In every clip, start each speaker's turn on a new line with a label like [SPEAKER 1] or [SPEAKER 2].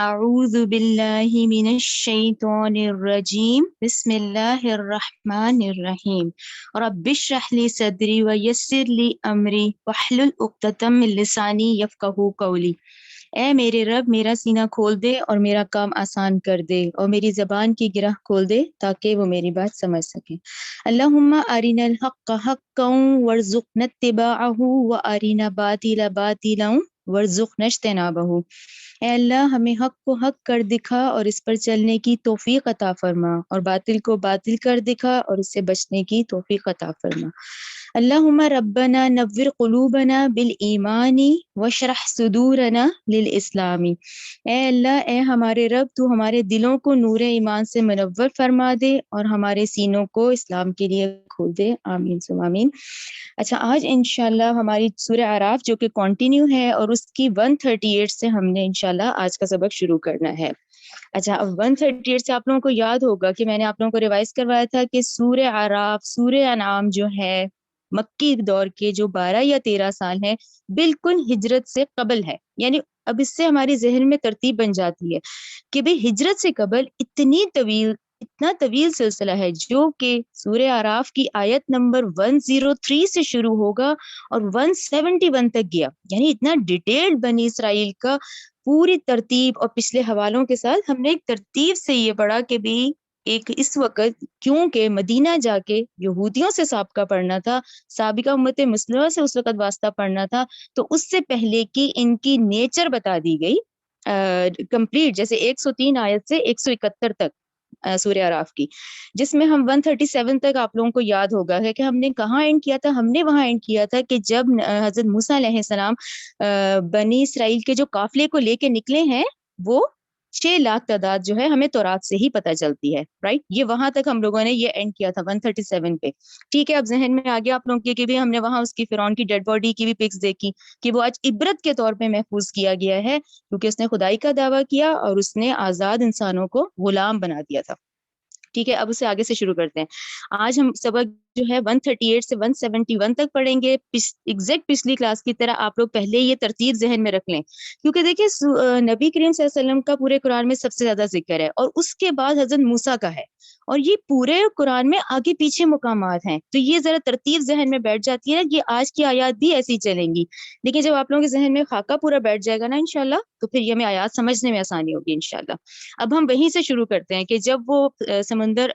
[SPEAKER 1] اعوذ باللہ من الشیطان الرجیم بسم اللہ الرحمن الرحیم رب اشرح لی صدری ویسر لی امری واحلل عقدۃ من لسانی یفقہوا قولی۔ اے میرے رب میرا سینہ کھول دے اور میرا کام آسان کر دے اور میری زبان کی گرہ کھول دے تاکہ وہ میری بات سمجھ سکے۔ اللہم ارنا الحق حقا وارزقنا اتباعہ وارنا باطلا باطلا وارزقنا اجتنابہ۔ اے اللہ ہمیں حق کو حق کر دکھا اور اس پر چلنے کی توفیق عطا فرما، اور باطل کو باطل کر دکھا اور اس سے بچنے کی توفیق عطا فرما۔ اللہم ربنا نور قلوبنا بالایمان واشرح صدورنا للاسلام۔ اے اللہ، اے ہمارے رب، تو ہمارے دلوں کو نور ایمان سے منور فرما دے اور ہمارے سینوں کو اسلام کے لیے کھول دے، آمین ثم آمین۔ اچھا، آج انشاءاللہ ہماری سورہ اعراف جو کہ کنٹینیو ہے اور اس کی 138 سے ہم نے انشاءاللہ آج کا سبق شروع کرنا ہے۔ اچھا، اب 138 سے آپ لوگوں کو یاد ہوگا کہ میں نے آپ لوگوں کو ریوائز کروایا تھا کہ سورہ اعراف، سورہ انعام جو ہے مکی دور کے جو 12 یا 13 سال ہیں، بالکل ہجرت سے قبل ہے۔ یعنی اب اس سے ہماری ذہن میں ترتیب بن جاتی ہے کہ بھئی ہجرت سے قبل اتنا طویل سلسلہ ہے جو کہ سورہ اعراف کی آیت نمبر 103 سے شروع ہوگا اور 171 تک گیا۔ یعنی اتنا ڈیٹیلڈ بنی اسرائیل کا پوری ترتیب، اور پچھلے حوالوں کے ساتھ ہم نے ایک ترتیب سے یہ پڑھا کہ بھی ایک اس وقت کیونکہ مدینہ جا کے یہودیوں سے سابقہ پڑھنا تھا، سابقہ امت مسلمہ سے اس وقت واسطہ پڑھنا تھا، تو اس سے پہلے کی ان کی نیچر بتا دی گئی کمپلیٹ، جیسے 103 آیت سے 171 تک سورہ اعراف کی، جس میں ہم 137 تک آپ لوگوں کو یاد ہوگا ہے کہ ہم نے کہاں اینڈ کیا تھا۔ ہم نے وہاں اینڈ کیا تھا کہ جب حضرت موسیٰ علیہ السلام بنی اسرائیل کے جو قافلے کو لے کے نکلے ہیں، وہ 6 لاکھ تعداد جو ہے ہمیں تورات سے ہی پتہ چلتی ہے، رائٹ۔ یہ وہاں تک ہم لوگوں نے یہ اینڈ کیا تھا 137 پہ، ٹھیک ہے۔ اب ذہن میں آگے آپ لوگوں کے بھی ہم نے وہاں اس کی فرعون کی ڈیڈ باڈی کی بھی پکس دیکھی کہ وہ آج عبرت کے طور پہ محفوظ کیا گیا ہے، کیونکہ اس نے خدائی کا دعویٰ کیا اور اس نے آزاد انسانوں کو غلام بنا دیا تھا، ٹھیک ہے۔ اب اسے آگے سے شروع کرتے ہیں۔ آج ہم سبق جو ہے 138 سے 171 تک پڑھیں گے، ایگزیکٹ پچھلی کلاس کی طرح۔ آپ لوگ پہلے یہ ترتیب ذہن میں رکھ لیں، کیونکہ دیکھیں نبی کریم صلی اللہ علیہ وسلم کا پورے قرآن میں سب سے زیادہ ذکر ہے، اور اس کے بعد حضرت موسیٰ کا ہے، اور یہ پورے قرآن میں آگے پیچھے مقامات ہیں، تو یہ ذرا ترتیب ذہن میں بیٹھ جاتی ہے کہ آج کی آیات بھی ایسی چلیں گی، لیکن جب آپ لوگوں کے ذہن میں خاکہ پورا بیٹھ جائے گا نا انشاءاللہ، تو پھر یہ ہمیں آیات سمجھنے میں آسانی ہوگی انشاءاللہ۔ اب ہم وہیں سے شروع کرتے ہیں کہ جب وہ سمندر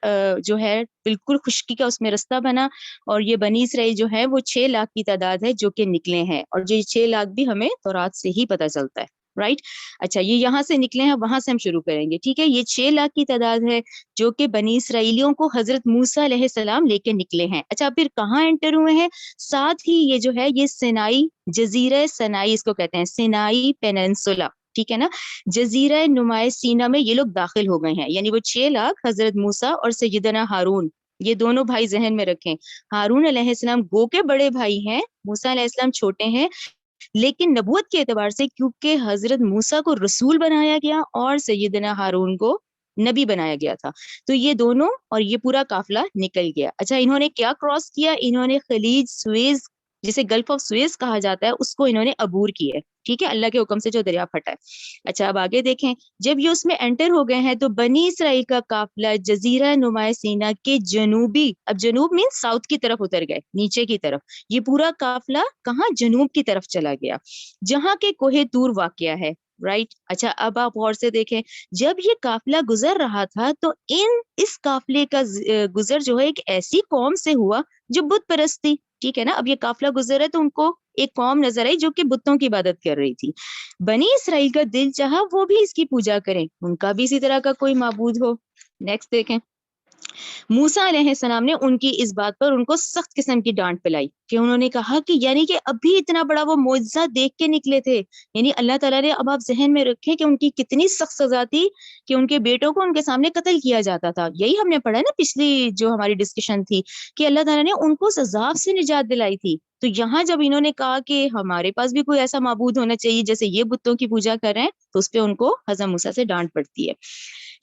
[SPEAKER 1] جو ہے بالکل خشکی کا اس میں رستہ بنا، اور یہ بنی اسرائیل جو ہے وہ 6 لاکھ کی تعداد ہے جو کہ نکلے ہیں، اور جو 6 لاکھ بھی ہمیں تورات سے ہی پتہ چلتا ہے، رائٹ۔ اچھا، یہ یہاں سے نکلے ہیں، وہاں سے ہم شروع کریں گے، ٹھیک ہے۔ یہ 6 لاکھ کی تعداد ہے جو کہ بنی اسرائیلیوں کو حضرت موسیٰ علیہ السلام لے کے نکلے ہیں۔ اچھا، پھر کہاں انٹر ہوئے ہیں؟ ساتھ ہی یہ جو ہے یہ سینائی، جزیرہ سینائی اس کو کہتے ہیں، سینائی پیننسولا، ٹھیک ہے نا، جزیرہ نمائے سینا میں یہ لوگ داخل ہو گئے ہیں۔ یعنی وہ 6 لاکھ حضرت موسیٰ اور سیدنا ہارون، یہ دونوں بھائی ذہن میں رکھیں۔ ہارون علیہ السلام گو کے بڑے بھائی ہیں، موسیٰ علیہ السلام چھوٹے ہیں، لیکن نبوت کے اعتبار سے کیونکہ حضرت موسیٰ کو رسول بنایا گیا اور سیدنا ہارون کو نبی بنایا گیا تھا، تو یہ دونوں اور یہ پورا قافلہ نکل گیا۔ اچھا، انہوں نے کیا کراس کیا؟ انہوں نے خلیج سویز، جسے گلف آف سویز کہا جاتا ہے، اس کو انہوں نے عبور کیا ہے، ٹھیک ہے، اللہ کے حکم سے جو دریا پھٹا ہے۔ اچھا، اب آگے دیکھیں، جب یہ اس میں انٹر ہو گئے ہیں تو بنی اسرائیل کا قافلہ جزیرہ نمائے سینا کے جنوبی، اب جنوب مین ساؤتھ کی طرف اتر گئے، نیچے کی طرف، یہ پورا قافلہ کہاں؟ جنوب کی طرف چلا گیا، جہاں کے کوہ طور واقع ہے، رائٹ۔ اچھا، اب آپ غور سے دیکھیں، جب یہ قافلہ گزر رہا تھا تو اس قافلے کا گزر جو ہے ایک ایسی قوم سے ہوا جو بت پرست تھی، ٹھیک ہے نا۔ اب یہ قافلہ گزر ہے تو ان کو ایک قوم نظر آئی جو کہ بتوں کی عبادت کر رہی تھی۔ بنی اسرائیل کا دل چاہا وہ بھی اس کی پوجا کریں، ان کا بھی اسی طرح کا کوئی معبود ہو۔ نیکسٹ دیکھیں، موسیٰ علیہ السلام نے ان کی اس بات پر ان کو سخت قسم کی ڈانٹ پلائی کہ انہوں نے کہا کہ یعنی کہ ابھی اتنا بڑا وہ معجزہ دیکھ کے نکلے تھے، یعنی اللہ تعالیٰ نے، اب آپ ذہن میں رکھیں کہ ان کی کتنی سخت سزا تھی کہ ان کے بیٹوں کو ان کے سامنے قتل کیا جاتا تھا۔ یہی ہم نے پڑھا ہے نا پچھلی جو ہماری ڈسکشن تھی کہ اللہ تعالیٰ نے ان کو عذاب سے نجات دلائی تھی۔ تو یہاں جب انہوں نے کہا کہ ہمارے پاس بھی کوئی ایسا معبود ہونا چاہیے جیسے یہ بتوں کی پوجا کر رہے ہیں، تو اس پہ ان کو حضرت موسیٰ سے ڈانٹ پڑتی ہے۔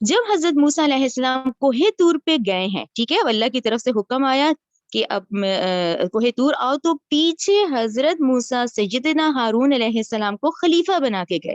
[SPEAKER 1] جب حضرت موسیٰ علیہ السلام کوہ طور پہ گئے ہیں، ٹھیک ہے، اب اللہ کی طرف سے حکم آیا کہ اب کوہ طور آؤ، تو پیچھے حضرت موسیٰ سیدنا ہارون علیہ السلام کو خلیفہ بنا کے گئے۔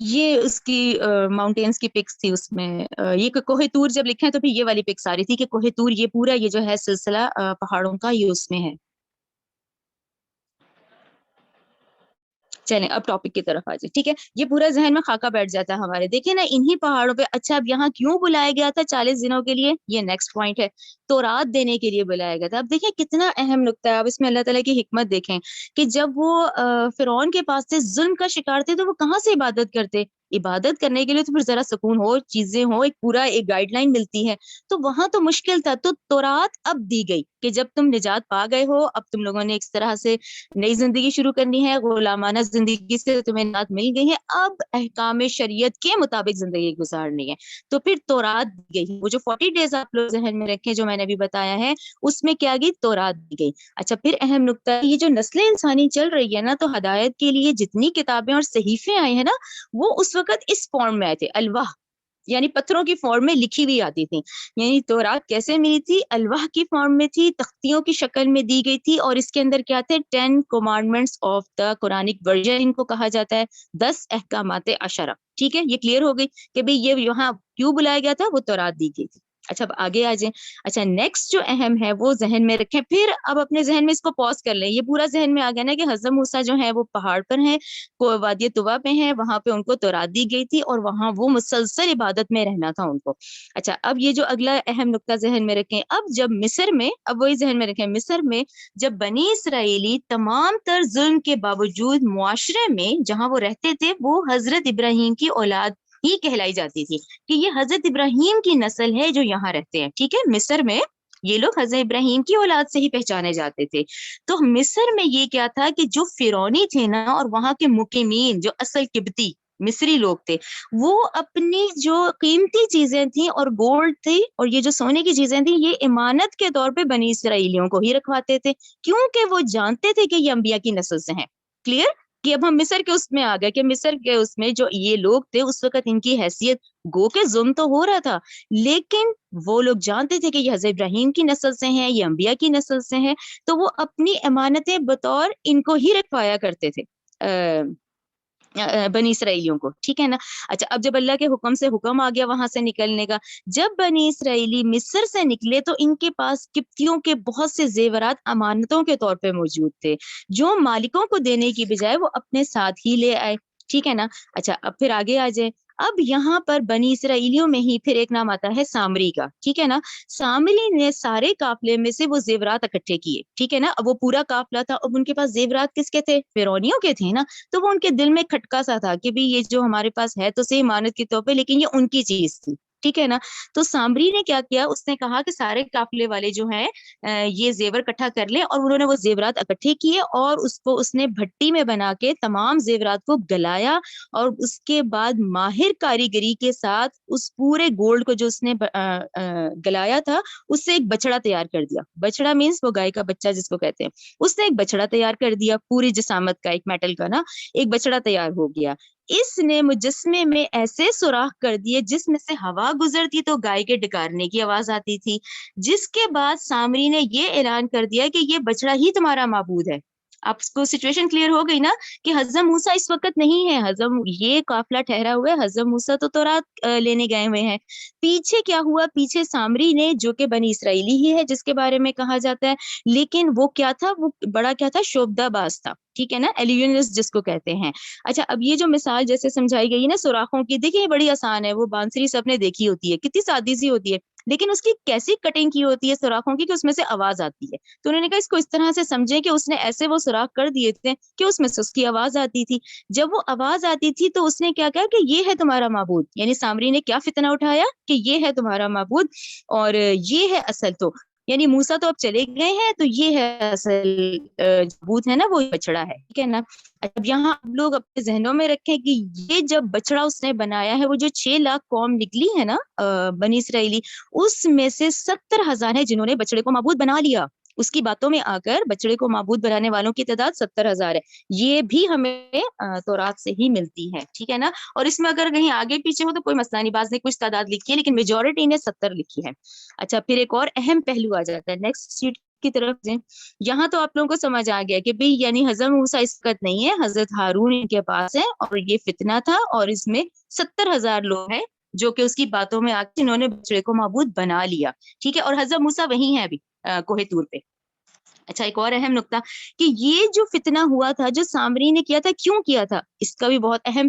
[SPEAKER 1] یہ اس کی ماؤنٹینس کی پکس تھی اس میں، یہ کوہ طور جب لکھے ہیں تو پھر یہ والی پکس آ رہی تھی کہ کوہ طور یہ پورا یہ جو ہے سلسلہ پہاڑوں کا یہ اس میں ہے۔ چلیں اب ٹاپک کی طرف آ جائے، ٹھیک ہے، یہ پورا ذہن میں خاکہ بیٹھ جاتا ہے ہمارے، دیکھیں نا انہی پہاڑوں پہ، اچھا اب یہاں کیوں بلایا گیا تھا 40 دنوں کے لیے، یہ نیکسٹ پوائنٹ ہے، تورات دینے کے لیے بلایا گیا تھا۔ اب دیکھیں کتنا اہم نقطہ ہے، اب اس میں اللہ تعالیٰ کی حکمت دیکھیں کہ جب وہ فرعون کے پاس سے ظلم کا شکار تھے تو وہ کہاں سے عبادت کرتے، عبادت کرنے کے لیے تو پھر ذرا سکون ہو، چیزیں ہو، ایک پورا ایک گائیڈ لائن ملتی ہے، تو وہاں تو مشکل تھا، تو تورات اب دی گئی کہ جب تم نجات پا گئے ہو، اب تم لوگوں نے اس طرح سے نئی زندگی شروع کرنی ہے، غلامانہ زندگی سے تمہیں نجات مل گئی ہے، اب احکام شریعت کے مطابق زندگی گزارنی ہے، تو پھر تورات دی گئی، وہ جو 40 ڈیز آپ لوگ ذہن میں رکھیں جو میں نے بھی بتایا ہے، اس میں کیا گئی، تورات دی گئی۔ اچھا پھر اہم نقطہ، یہ جو نسل انسانی چل رہی ہے نا، تو ہدایت کے لیے جتنی کتابیں اور صحیفے آئے ہیں نا، وہ اس وقت اس فارم میں آئے تھے، الواح، یعنی پتھروں کی فارم میں لکھی ہوئی آتی تھی، یعنی تورات کیسے ملی تھی، الواح کی فارم میں تھی، تختیوں کی شکل میں دی گئی تھی، اور اس کے اندر کیا تھے، 10 commandments of the Quranic version in کو کہا جاتا ہے، 10 احکامات عشرہ، ٹھیک ہے، یہ کلیئر ہو گئی کہ بھئی یہ یہاں کیوں بلایا گیا تھا، وہ تورات دی گئی تھی۔ اچھا اب آگے آ جائیں، اچھا نیکسٹ جو اہم ہے وہ ذہن میں رکھیں، پھر اب اپنے ذہن میں اس کو پوز کر لیں، یہ پورا ذہن میں آ گیا نا کہ حضرت موسیٰ جو ہے وہ پہاڑ پر ہیں، وادی طویٰ پہ ہیں، وہاں پہ ان کو تورات دی گئی تھی، اور وہاں وہ مسلسل عبادت میں رہنا تھا ان کو۔ اچھا اب یہ جو اگلا اہم نقطہ ذہن میں رکھیں، اب جب مصر میں، اب وہی ذہن میں رکھیں، مصر میں جب بنی اسرائیلی تمام تر ظلم کے باوجود معاشرے میں جہاں وہ رہتے تھے، وہ حضرت ابراہیم کی اولاد ہی کہلائی جاتی تھی، کہ یہ حضرت ابراہیم کی نسل ہے جو یہاں رہتے ہیں، ٹھیک ہے، مصر میں یہ لوگ حضرت ابراہیم کی اولاد سے ہی پہچانے جاتے تھے۔ تو مصر میں یہ کیا تھا کہ جو فرعونی تھے نا، اور وہاں کے مقیمین جو اصل قبطی مصری لوگ تھے، وہ اپنی جو قیمتی چیزیں تھیں اور گولڈ تھی اور یہ جو سونے کی چیزیں تھیں، یہ امانت کے طور پہ بنی اسرائیلیوں کو ہی رکھواتے تھے، کیونکہ وہ جانتے تھے کہ یہ انبیاء کی نسل سے ہیں۔ کلیئر کہ اب ہم مصر کے اس میں آ گئے کہ مصر کے اس میں جو یہ لوگ تھے اس وقت ان کی حیثیت، گو کہ ظلم تو ہو رہا تھا، لیکن وہ لوگ جانتے تھے کہ یہ حضرت ابراہیم کی نسل سے ہیں، یہ انبیاء کی نسل سے ہیں، تو وہ اپنی امانتیں بطور ان کو ہی رکھوایا کرتے تھے، بنی اسرائیلیوں کو، ٹھیک ہے نا۔ اچھا اب جب اللہ کے حکم سے حکم آ گیا وہاں سے نکلنے کا، جب بنی اسرائیلی مصر سے نکلے تو ان کے پاس قبطیوں کے بہت سے زیورات امانتوں کے طور پہ موجود تھے، جو مالکوں کو دینے کی بجائے وہ اپنے ساتھ ہی لے آئے، ٹھیک ہے نا۔ اچھا اب پھر آگے آ جائیں، اب یہاں پر بنی اسرائیلیوں میں ہی پھر ایک نام آتا ہے سامری کا، ٹھیک ہے نا۔ سامری نے سارے قافلے میں سے وہ زیورات اکٹھے کیے، ٹھیک ہے نا، اب وہ پورا قافلہ تھا، اب ان کے پاس زیورات کس کے تھے، فرعونیوں کے تھے نا، تو وہ ان کے دل میں کھٹکا سا تھا کہ بھی یہ جو ہمارے پاس ہے تو صحیح امانت کے طور پہ، لیکن یہ ان کی چیز تھی، ٹھیک ہے نا۔ تو سامری نے کیا کیا، اس نے کہا کہ سارے قافلے والے جو ہیں یہ زیور اکٹھا کر لیں، اور انہوں نے وہ زیورات اکٹھے کیے، اور اس نے بھٹی میں بنا کے تمام زیورات کو گلایا، اور اس کے بعد ماہر کاریگری کے ساتھ اس پورے گولڈ کو جو اس نے گلایا تھا، اس سے ایک بچڑا تیار کر دیا، بچڑا مینس وہ گائے کا بچہ جس کو کہتے ہیں، اس نے ایک بچڑا تیار کر دیا پوری جسامت کا، ایک میٹل کا نا، ایک بچڑا تیار ہو گیا۔ اس نے مجسمے میں ایسے سوراخ کر دیے جس میں سے ہوا گزرتی تو گائے کے ڈکارنے کی آواز آتی تھی، جس کے بعد سامری نے یہ اعلان کر دیا کہ یہ بچڑا ہی تمہارا معبود ہے۔ آپ کو سچویشن کلیئر ہو گئی نا کہ حضرت موسیٰ اس وقت نہیں ہے، یہ قافلہ ٹھہرا ہوا ہے، حضرت موسیٰ تو تورات لینے گئے ہوئے ہیں۔ پیچھے کیا ہوا، پیچھے سامری نے جو کہ بنی اسرائیلی ہی ہے جس کے بارے میں کہا جاتا ہے، لیکن وہ کیا تھا، وہ بڑا کیا تھا، شوبدہ باز تھا، ٹھیک ہے نا، ایلیونس جس کو کہتے ہیں۔ اچھا اب یہ جو مثال جیسے سمجھائی گئی نا سوراخوں کی، دیکھیں یہ بڑی آسان ہے، وہ بانسری سب نے دیکھی ہوتی ہے، کتنی سادی سی ہوتی ہے، لیکن اس کی کیسی کٹنگ کی ہوتی ہے سوراخوں کی کہ اس میں سے آواز آتی ہے، تو انہوں نے کہا اس کو اس طرح سے سمجھیں کہ اس نے ایسے وہ سوراخ کر دیے تھے کہ اس میں سے اس کی آواز آتی تھی، جب وہ آواز آتی تھی تو اس نے کیا کہا کہ یہ ہے تمہارا معبود، یعنی سامری نے کیا فتنہ اٹھایا کہ یہ ہے تمہارا معبود اور یہ ہے اصل، تو یعنی موسیٰ تو اب چلے گئے ہیں تو یہ ہے اصل معبود ہے نا، وہ بچڑا ہے، ٹھیک ہے نا۔ اب یہاں آپ لوگ اپنے ذہنوں میں رکھیں کہ یہ جب بچڑا اس نے بنایا ہے، وہ جو 6 لاکھ قوم نکلی ہے نا بنی اسرائیلی، اس میں سے 70,000 ہے جنہوں نے بچڑے کو معبود بنا لیا، اس کی باتوں میں آ کر بچڑے کو معبود بنانے والوں کی تعداد 70,000 ہے، یہ بھی ہمیں تورات سے ہی ملتی ہے، ٹھیک ہے نا۔ اور اس میں اگر کہیں آگے پیچھے ہو تو کوئی مسئلہ نہیں، بعض نے کچھ تعداد لکھی ہے لیکن میجورٹی نے 70 لکھی ہے۔ اچھا پھر ایک اور اہم پہلو آ جاتا ہے، نیکسٹ کی طرف جائیں. یہاں تو آپ لوگوں کو سمجھ آ گیا کہ بھئی یعنی حضرت موسیٰ اس وقت نہیں ہے, حضرت ہارون ان کے پاس ہے, اور یہ فتنہ تھا, اور اس میں 70,000 لوگ ہیں جو کہ اس کی باتوں میں آ کے انہوں نے بچڑے کو معبود بنا لیا. ٹھیک ہے, اور حضرت موسیٰ وہی ہیں ابھی کوہ طور پہ. اچھا, ایک اور اہم نقطہ کہ یہ جو فتنہ ہوا تھا, جو سامری نے کیا تھا, کیوں کیا تھا, اس کا بھی بہت اہم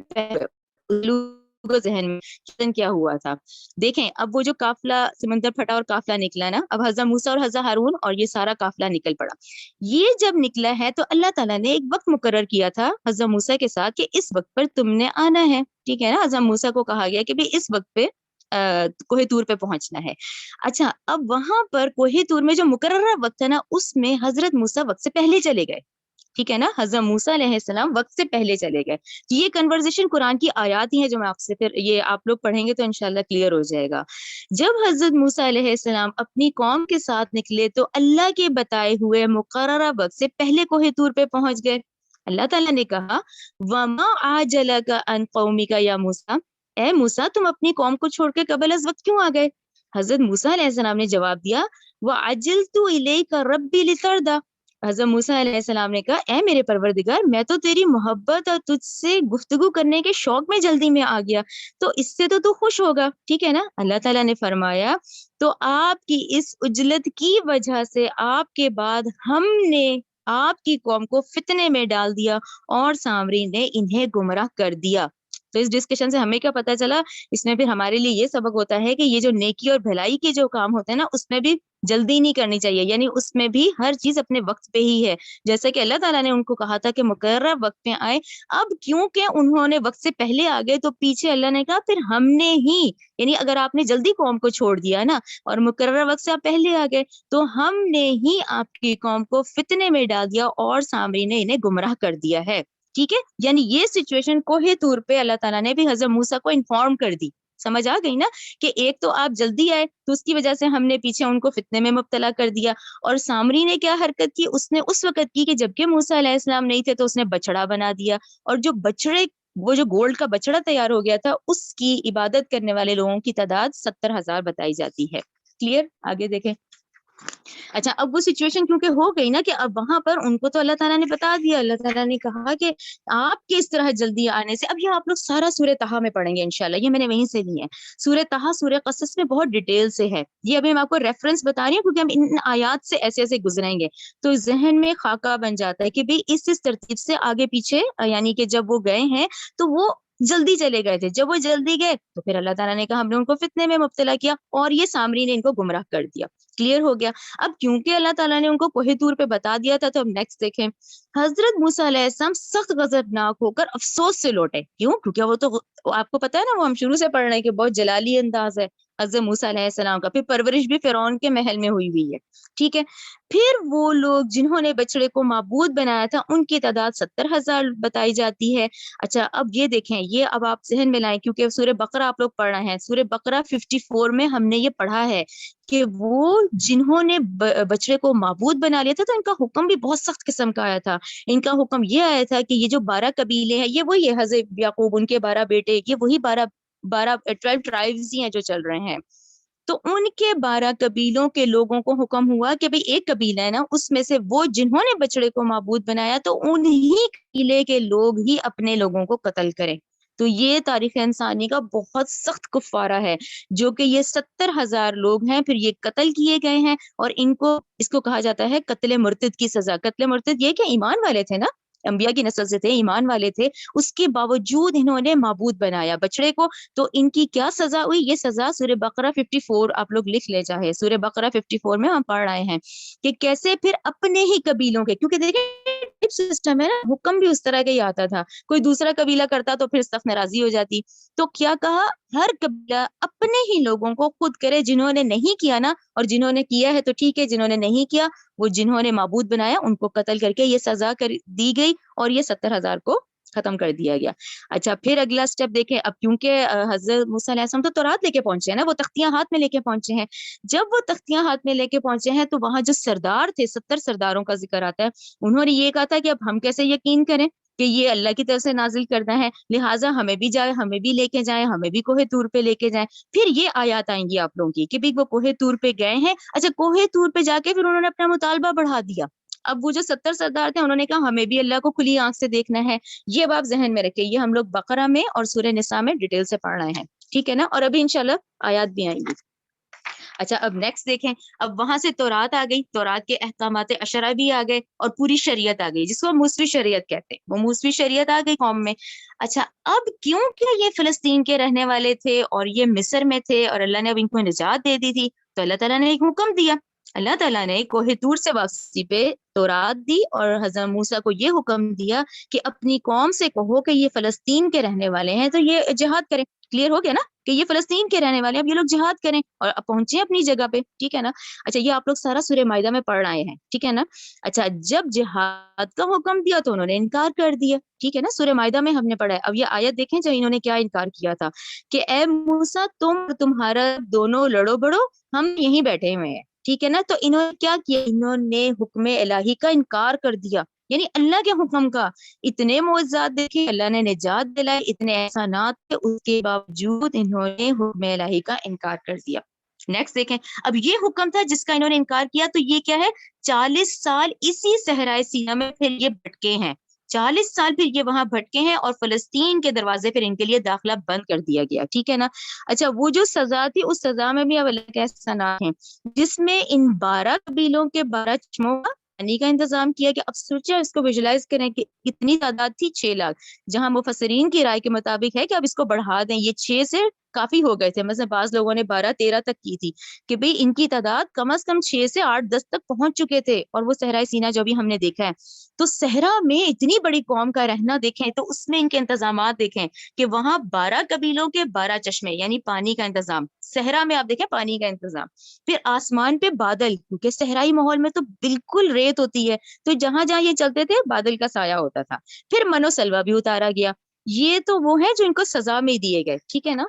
[SPEAKER 1] ذہن میں کیا ہوا تھا. دیکھیں, اب وہ جو قافلہ سمندر پھٹا اور قافلہ نکلا نا, اب حضرت موسیٰ اور حضرت ہارون اور یہ سارا قافلہ نکل پڑا. یہ جب نکلا ہے تو اللہ تعالیٰ نے ایک وقت مقرر کیا تھا حضرت موسیٰ کے ساتھ کہ اس وقت پر تم نے آنا ہے. ٹھیک ہے نا, حضرت موسیٰ کو کہا گیا کہ بھی اس وقت پہ کوہ طور پہ پہنچنا ہے. اچھا, اب وہاں پر کوہ طور میں جو مقررہ وقت ہے نا, اس میں حضرت موسیٰ وقت سے پہلے چلے گئے. ٹھیک ہے نا, حضرت موسیٰ علیہ السلام وقت سے پہلے چلے گئے. یہ کنورزیشن قرآن کی آیات ہی ہیں جو میں آپ سے پھر یہ آپ لوگ پڑھیں گے تو انشاءاللہ کلیئر ہو جائے گا. جب حضرت موسیٰ علیہ السلام اپنی قوم کے ساتھ نکلے تو اللہ کے بتائے ہوئے مقررہ وقت سے پہلے کوہ طور پہ پہنچ گئے. اللہ تعالیٰ نے کہا وَمَا عَجَلَكَ عَنْ قَوْمِكَ يَا موسیٰ, اے موسیٰ تم اپنی قوم کو چھوڑ کے قبل از وقت کیوں آ گئے؟ حضرت موسیٰ علیہ السلام نے جواب دیا وَعَجِلْتُ إِلَيْكَ رَبِّي لِتَرْضَىٰ. حضرت موسیٰ علیہ السلام نے کہا اے میرے پروردگار, میں تو تیری محبت اور تجھ سے گفتگو کرنے کے شوق میں جلدی میں آ گیا, تو اس سے تو خوش ہوگا. ٹھیک ہے نا. اللہ تعالیٰ نے فرمایا تو آپ کی اس عجلت کی وجہ سے آپ کے بعد ہم نے آپ کی قوم کو فتنے میں ڈال دیا اور سامری نے انہیں گمراہ کر دیا. تو اس ڈسکشن سے ہمیں کیا پتا چلا, اس میں پھر ہمارے لیے یہ سبق ہوتا ہے کہ یہ جو نیکی اور بھلائی کے جو کام ہوتے ہیں نا, اس میں بھی جلدی نہیں کرنی چاہیے, یعنی اس میں بھی ہر چیز اپنے وقت پہ ہی ہے. جیسا کہ اللہ تعالیٰ نے ان کو کہا تھا کہ مقررہ وقت پہ آئے, اب کیونکہ انہوں نے وقت سے پہلے آ گئے تو پیچھے اللہ نے کہا پھر ہم نے ہی, یعنی اگر آپ نے جلدی قوم کو چھوڑ دیا نا اور مقررہ وقت سے آپ پہلے آ گئے تو ہم نے ہی آپ کی قوم کو فتنے میں ڈال دیا اور سامری نے انہیں گمراہ کر دیا ہے. ٹھیک ہے, یعنی یہ سچویشن کوہ طور پہ اللہ تعالیٰ نے بھی حضرت موسیٰ کو انفارم کر دی. سمجھ آ گئی نا کہ ایک تو آپ جلدی آئے تو اس کی وجہ سے ہم نے پیچھے ان کو فتنے میں مبتلا کر دیا, اور سامری نے کیا حرکت کی, اس نے اس وقت کی کہ جبکہ موسیٰ علیہ السلام نہیں تھے تو اس نے بچڑا بنا دیا, اور جو بچڑے وہ جو گولڈ کا بچڑا تیار ہو گیا تھا اس کی عبادت کرنے والے لوگوں کی تعداد 70,000 بتائی جاتی ہے. کلیئر, آگے دیکھیں. اچھا, اب وہ سچویشن کیونکہ ہو گئی نا کہ اب وہاں پر ان کو تو اللہ تعالیٰ نے بتا دیا, اللہ تعالیٰ نے کہا کہ آپ کے اس طرح جلدی آنے سے, اب یہ آپ لوگ سارا سورہ طٰہٰ میں پڑھیں گے انشاءاللہ, یہ میں نے وہیں سے لی ہے. سورہ طٰہٰ سورہ قصص میں بہت ڈیٹیل سے ہے, یہ ابھی میں آپ کو ریفرنس بتا رہی ہوں کیونکہ ہم ان آیات سے ایسے ایسے گزریں گے تو ذہن میں خاکہ بن جاتا ہے کہ بھئی اس ترتیب سے آگے پیچھے, یعنی کہ جب وہ گئے ہیں تو وہ جلدی چلے گئے تھے. جب وہ جلدی گئے تو پھر اللہ تعالیٰ نے کہا ہم نے ان کو فتنے میں مبتلا کیا, اور یہ سامری نے ان کو گمراہ کر دیا. کلیئر ہو گیا. اب کیونکہ اللہ تعالیٰ نے ان کو کوہ طور پہ بتا دیا تھا تو اب نیکسٹ دیکھیں. حضرت موسیٰ علیہ السلام سخت غضبناک ہو کر افسوس سے لوٹے. کیوں؟ کیونکہ وہ تو آپ کو پتا ہے نا, وہ ہم شروع سے پڑھ رہے ہیں کہ بہت جلالی انداز ہے حضرت موسیٰ علیہ السلام کا, پھر پرورش بھی فرعون کے محل میں ہوئی ہے. ٹھیک ہے, پھر وہ لوگ جنہوں نے بچڑے کو معبود بنایا تھا ان کی تعداد 70,000 بتائی جاتی ہے. اچھا, اب یہ دیکھیں, یہ اب آپ ذہن میں لائیں کیونکہ سورہ بقرہ آپ لوگ پڑھ رہے ہیں. سورہ بقرہ 54 میں ہم نے یہ پڑھا ہے کہ وہ جنہوں نے بچڑے کو معبود بنا لیا تھا تو ان کا حکم بھی بہت سخت قسم کا آیا تھا. ان کا حکم یہ آیا تھا کہ یہ جو 12 قبیلے ہیں, یہ وہی ہے حضرت یعقوب, ان کے 12 بیٹے, یہ وہی 12 ٹرائبز ہی ہیں جو چل رہے ہیں. تو ان کے 12 قبیلوں کے لوگوں کو حکم ہوا کہ بھئی ایک قبیلہ ہے نا, اس میں سے وہ جنہوں نے بچڑے کو معبود بنایا تو انہی قبیلے کے لوگ ہی اپنے لوگوں کو قتل کریں. تو یہ تاریخ انسانی کا بہت سخت کفارہ ہے, جو کہ یہ 70,000 لوگ ہیں, پھر یہ قتل کیے گئے ہیں, اور اس کو کہا جاتا ہے قتل مرتد کی سزا. قتل مرتد یہ کہ ایمان والے تھے نا, انبیاء کی نسل سے تھے, ایمان والے تھے, اس کے باوجود انہوں نے معبود بنایا بچڑے کو, تو ان کی کیا سزا ہوئی؟ یہ سزا سورہ بقرہ 54 آپ لوگ لکھ لے چاہے, سورہ بقرہ 54 میں ہم پڑھ رہے ہیں کہ کیسے پھر اپنے ہی قبیلوں کے, کیونکہ دیکھیں سسٹم ہے نا, حکم بھی اس طرح کے ہی آتا تھا, کوئی دوسرا قبیلہ کرتا تو پھر سخت ناراضی ہو جاتی. تو کیا کہا, ہر قبیلہ اپنے ہی لوگوں کو خود کرے, جنہوں نے نہیں کیا نا, اور جنہوں نے کیا ہے تو ٹھیک ہے, جنہوں نے نہیں کیا وہ جنہوں نے معبود بنایا ان کو قتل کر کے یہ سزا کر دی گئی, اور یہ 70,000 کو ختم کر دیا گیا. اچھا, پھر اگلا سٹیپ دیکھیں. اب کیونکہ حضرت موسیٰ علیہ السلام تو تورات لے کے پہنچے ہیں نا, وہ تختیاں ہاتھ میں لے کے پہنچے ہیں. جب وہ تختیاں ہاتھ میں لے کے پہنچے ہیں تو وہاں جو سردار تھے, 70 سرداروں کا ذکر آتا ہے, انہوں نے یہ کہا تھا کہ اب ہم کیسے یقین کریں کہ یہ اللہ کی طرف سے نازل کرنا ہے، لہٰذا ہمیں بھی جائے، ہمیں بھی لے کے جائیں، ہمیں بھی کوہ طور پہ لے کے جائیں. پھر یہ آیات آئیں گی آپ لوگوں کی کہ بھی وہ کوہ طور پہ گئے ہیں. اچھا کوہ طور پہ جا کے پھر انہوں نے اپنا مطالبہ بڑھا دیا. اب وہ جو 70 سردار تھے انہوں نے کہا ہمیں بھی اللہ کو کھلی آنکھ سے دیکھنا ہے. یہ بات ذہن میں رکھے، یہ ہم لوگ بقرہ میں اور سورہ نساء میں ڈیٹیل سے پڑھ رہے ہیں، ٹھیک ہے نا. اور ابھی انشاءاللہ آیات بھی آئیں گی. اچھا اب نیکسٹ دیکھیں، اب وہاں سے تورات آ گئی، تورات کے احکامات عشرہ بھی آ گئے اور پوری شریعت آ گئی جس کو موسوی شریعت کہتے ہیں، وہ موسوی شریعت آ گئی قوم میں. اچھا اب کیونکہ یہ فلسطین کے رہنے والے تھے اور یہ مصر میں تھے اور اللہ نے اب ان کو نجات دے دی تھی، تو اللہ تعالیٰ نے ایک حکم دیا. اللہ تعالیٰ نے کوہ طور سے واپسی پہ تورات دی اور حضرت موسیٰ کو یہ حکم دیا کہ اپنی قوم سے کہو کہ یہ فلسطین کے رہنے والے ہیں تو یہ جہاد کریں. کلیئر ہو گیا نا کہ یہ فلسطین کے رہنے والے ہیں، اب یہ لوگ جہاد کریں اور پہنچے اپنی جگہ پہ، ٹھیک ہے نا. اچھا یہ آپ لوگ سارا سورہ مائدہ میں پڑھ آئے ہیں، ٹھیک ہے نا. اچھا جب جہاد کا حکم دیا تو انہوں نے انکار کر دیا، ٹھیک ہے نا. سورہ مائدہ میں ہم نے پڑھا ہے. اب یہ آیت دیکھیں جو انہوں نے کیا انکار کیا تھا کہ اے موسیٰ تمہارا دونوں لڑو بڑو، ہم یہیں بیٹھے ہوئے ہیں، ٹھیک ہے نا. تو انہوں نے کیا کیا، انہوں نے حکم الہی کا انکار کر دیا، یعنی اللہ کے حکم کا. اتنے معجزات دیکھے، اللہ نے نجات دلائے، اتنے احسانات تھے، اس کے باوجود انہوں نے حکم الہی کا انکار کر دیا. نیکسٹ دیکھیں، اب یہ حکم تھا جس کا انہوں نے انکار کیا، تو یہ کیا ہے، 40 سال اسی صحرائے سینا میں پھر یہ بھٹکے ہیں. 40 سال پھر یہ وہاں بھٹکے ہیں اور فلسطین کے دروازے پھر ان کے لیے داخلہ بند کر دیا گیا، ٹھیک ہے نا. اچھا وہ جو سزا تھی اس سزا میں بھی اب اللہ کے احسانات ہیں، جس میں ان 12 قبیلوں کے 12 چشموں کا پانی کا انتظام کیا. کہ اب سوچیں اس کو ویژلائز کریں کہ اتنی تعداد تھی 6 لاکھ، جہاں مفسرین کی رائے کے مطابق ہے کہ اب اس کو بڑھا دیں، یہ 6 سے کافی ہو گئے تھے. مثلا بعض لوگوں نے 12-13 تک کی تھی کہ بھئی ان کی تعداد کم از کم 6 سے 8-10 تک پہنچ چکے تھے. اور وہ صحرائے سینا جو بھی ہم نے دیکھا ہے، تو صحرا میں اتنی بڑی قوم کا رہنا دیکھیں تو اس میں ان کے انتظامات دیکھیں کہ وہاں 12 قبیلوں کے 12 چشمے، یعنی پانی کا انتظام صحرا میں، آپ دیکھیں پانی کا انتظام. پھر آسمان پہ بادل، کیونکہ صحرائی ماحول میں تو بالکل ریت ہوتی ہے، تو جہاں جہاں یہ چلتے تھے بادل کا سایہ ہوتا تھا. پھر من و سلوہ بھی اتارا گیا. یہ تو وہ ہے جو ان کو سزا میں دیے گئے، ٹھیک ہے نا.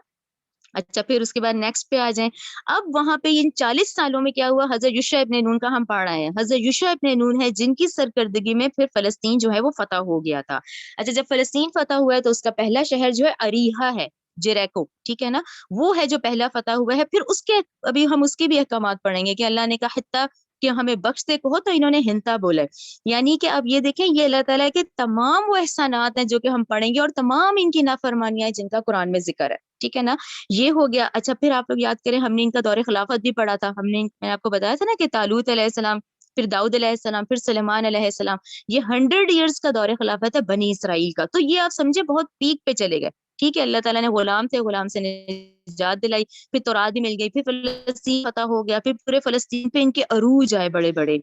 [SPEAKER 1] اچھا پھر اس کے بعد نیکسٹ پہ آ جائیں. اب وہاں پہ ان 40 سالوں میں کیا ہوا، حضرت یوشع ابن نون کا ہم پڑھ رہے ہیں. حضرت یوشع ابن نون ہے جن کی سرکردگی میں پھر فلسطین جو ہے وہ فتح ہو گیا تھا. اچھا جب فلسطین فتح ہوا ہے تو اس کا پہلا شہر جو ہے اریحا ہے، جیریکو، ٹھیک ہے نا. وہ ہے جو پہلا فتح ہوا ہے. پھر اس کے ابھی ہم اس کے بھی احکامات پڑھیں گے کہ اللہ نے کہا حتیٰ کہ ہمیں بخش دے کہو، تو انہوں نے ہنتا بولا. یعنی کہ اب یہ دیکھیں یہ اللہ تعالیٰ کے تمام وہ احسانات ہیں جو کہ ہم پڑھیں گے اور تمام ان کی نافرمانیاں ہیں جن کا قرآن میں ذکر ہے، ٹھیک ہے نا. یہ ہو گیا. اچھا پھر آپ لوگ یاد کریں ہم نے ان کا دور خلافت بھی پڑھا تھا. میں نے آپ کو بتایا تھا نا کہ طالوت علیہ السلام، پھر داؤد علیہ السلام، پھر سلیمان علیہ السلام، یہ 100 ایئرس کا دور خلافت ہے بنی اسرائیل کا. تو یہ آپ سمجھے بہت پیک پہ چلے گئے، ٹھیک ہے. اللہ تعالیٰ نے غلام تھے، غلام سے نجات دلائی، پھر تورات بھی مل گئی، پھر فلسطین فتح ہو گیا، پھر پورے فلسطین پہ ان کے عروج آئے بڑے بڑے.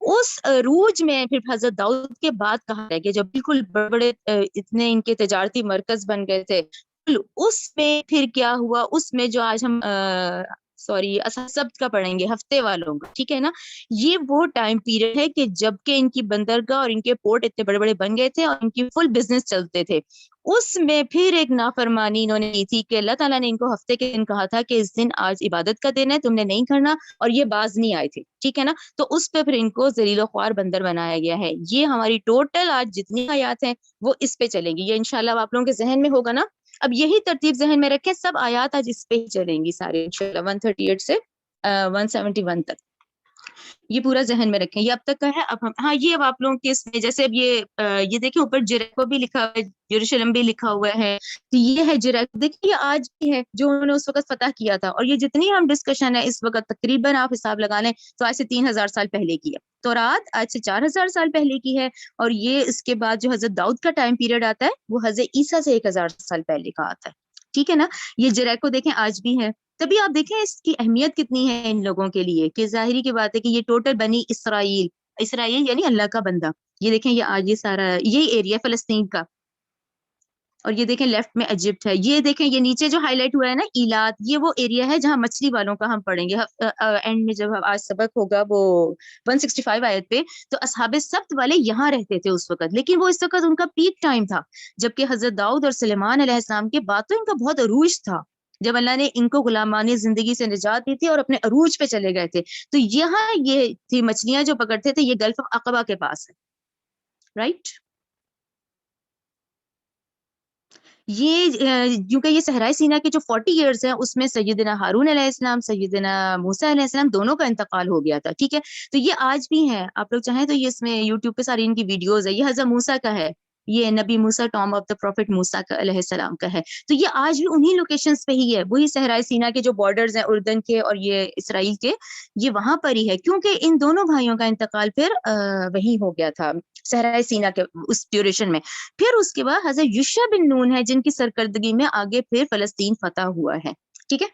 [SPEAKER 1] اس عروج میں پھر حضرت داؤد کے بعد کہا ہے کہ جب بالکل بڑے بڑے اتنے ان کے تجارتی مرکز بن گئے تھے، اس میں پھر کیا ہوا، اس میں جو آج ہم سبت کا پڑھیں گے، ہفتے والوں کا، ٹھیک ہے نا. یہ وہ ٹائم پیریڈ ہے کہ جب کہ ان کی بندرگاہ اور ان کے پورٹ اتنے بڑے بڑے بن گئے تھے اور ان کی فل بزنس چلتے تھے. اس میں پھر ایک نافرمانی انہوں نے کی تھی کہ اللہ تعالیٰ نے ان کو ہفتے کے دن کہا تھا کہ اس دن آج عبادت کا دن ہے، تم نے نہیں کرنا، اور یہ باز نہیں آئے تھے، ٹھیک ہے نا. تو اس پہ پھر ان کو ذلیل و خوار بندر بنایا گیا ہے. یہ ہماری ٹوٹل آج جتنی آیات ہیں وہ اس پہ چلیں گی. یہ انشاءاللہ آپ لوگوں کے ذہن میں ہوگا نا. اب یہی ترتیب ذہن میں رکھیں، سب آیات آج اس پہ ہی چلیں گی سارے انشاءاللہ 138 سے 171 تک. یہ پورا ذہن میں رکھیں. یہ اب تک کا ہے. اب ہم یہ اب آپ لوگوں کے اس میں جیسے اب یہ دیکھیں اوپر جیریکو بھی لکھا ہوا ہے، یروشلم بھی لکھا ہوا ہے. تو یہ ہے جیریکو، دیکھیں یہ آج بھی ہے جو انہوں نے اس وقت فتح کیا تھا. اور یہ جتنی ہم ڈسکشن ہے اس وقت تقریباً آپ حساب لگا لیں تو آج سے 3000 سال پہلے کی ہے. تورات آج سے 4000 سال پہلے کی ہے. اور یہ اس کے بعد جو حضرت داؤد کا ٹائم پیریڈ آتا ہے وہ حضرت عیسیٰ سے 1000 سال پہلے کا آتا ہے، ٹھیک ہے نا. یہ جیریکو دیکھیں آج بھی ہے. تبھی آپ دیکھیں اس کی اہمیت کتنی ہے ان لوگوں کے لیے، کہ ظاہری کی بات ہے کہ یہ ٹوٹل بنی اسرائیل، اسرائیل یعنی اللہ کا بندہ. یہ دیکھیں یہ آج یہ سارا یہ ایریا فلسطین کا. اور یہ دیکھیں لیفٹ میں ایجپٹ ہے. یہ دیکھیں یہ نیچے جو ہائی لائٹ ہوا ہے نا ایلات، یہ وہ ایریا ہے جہاں مچھلی والوں کا ہم پڑھیں گے اینڈ میں جب آج سبق ہوگا وہ 165 آیت پہ. تو اصحاب سبت والے یہاں رہتے تھے اس وقت، لیکن وہ اس وقت ان کا پیک ٹائم تھا، جبکہ حضرت داؤد اور سلیمان علیہ السلام کے بعد تو ان کا بہت عروج تھا، جب اللہ نے ان کو غلامانی زندگی سے نجات دی تھی اور اپنے عروج پہ چلے گئے تھے. تو یہاں یہ تھی مچھلیاں جو پکڑتے تھے، یہ گلف آف عقبہ کے پاس ہے، رائٹ. یہ کیونکہ یہ صحرائے سینا کے جو 40 ایئرس ہیں اس میں سیدنا ہارون علیہ السلام سیدنا موسیٰ علیہ السلام دونوں کا انتقال ہو گیا تھا، ٹھیک ہے. تو یہ آج بھی ہے، آپ لوگ چاہیں تو یہ اس میں یوٹیوب پہ ساری ان کی ویڈیوز ہے. یہ حضرت موسیٰ کا ہے، یہ نبی موسیٰ ٹام آف دا پروفٹ موسیٰ کا علیہ السلام کا ہے. تو یہ آج بھی انہی لوکیشنز پہ ہی ہے، وہی صحرائے سینا کے جو بارڈرز ہیں اردن کے اور یہ اسرائیل کے، یہ وہاں پر ہی ہے. کیونکہ ان دونوں بھائیوں کا انتقال پھر وہی ہو گیا تھا صحرائے سینا کے اس ڈیوریشن میں. پھر اس کے بعد حضرت یوشع بن نون ہے جن کی سرکردگی میں آگے پھر فلسطین فتح ہوا ہے. ٹھیک ہے.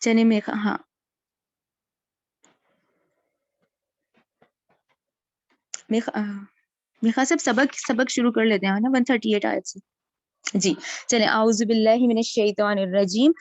[SPEAKER 1] چلے ہاں میخا صاحب سبق شروع کر لیتے ہیں نا 138 آیت سے. جی چلیں. اعوذ باللہ من الشیطان الرجیم.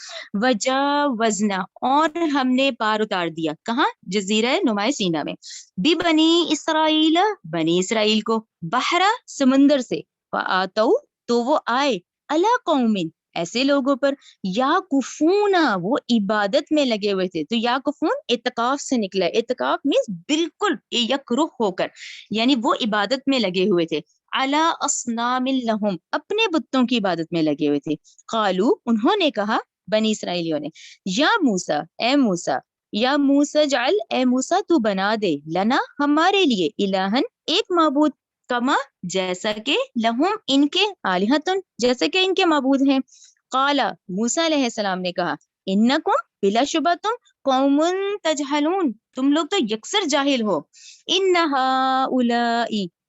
[SPEAKER 1] وجاوزنا، اور ہم نے پار اتار دیا، کہاں؟ جزیرہ نمائے سینا میں. بی بنی اسرائیل، بنی اسرائیل کو، بحرا سمندر سے، فآتو تو وہ آئے، علی قوم ایسے لوگوں پر، یا کفونا وہ عبادت میں لگے ہوئے تھے. تو یا کفون اعتکاف سے نکلا ہے. اعتکاف مینس بالکل یک رخ ہو کر، یعنی وہ عبادت میں لگے ہوئے تھے. علی اصنام لہم اپنے بتوں کی عبادت میں لگے ہوئے تھے. قالو انہوں نے کہا، بنی اسرائیلیوں نے، یا موسیٰ اے موسیٰ، یا موسیٰ جعل اے موسیٰ تو بنا دے، لنا ہمارے لیے، الہن ایک معبود، کما جیسا کہ، لہم ان کے، آلہتن جیسا کہ ان کے معبود ہیں. قالا موسیٰ علیہ السلام نے کہا، انکم بلا شبہ تم، قوم تجہلون تم لوگ تو یکسر جاہل ہو. ان ہؤلاء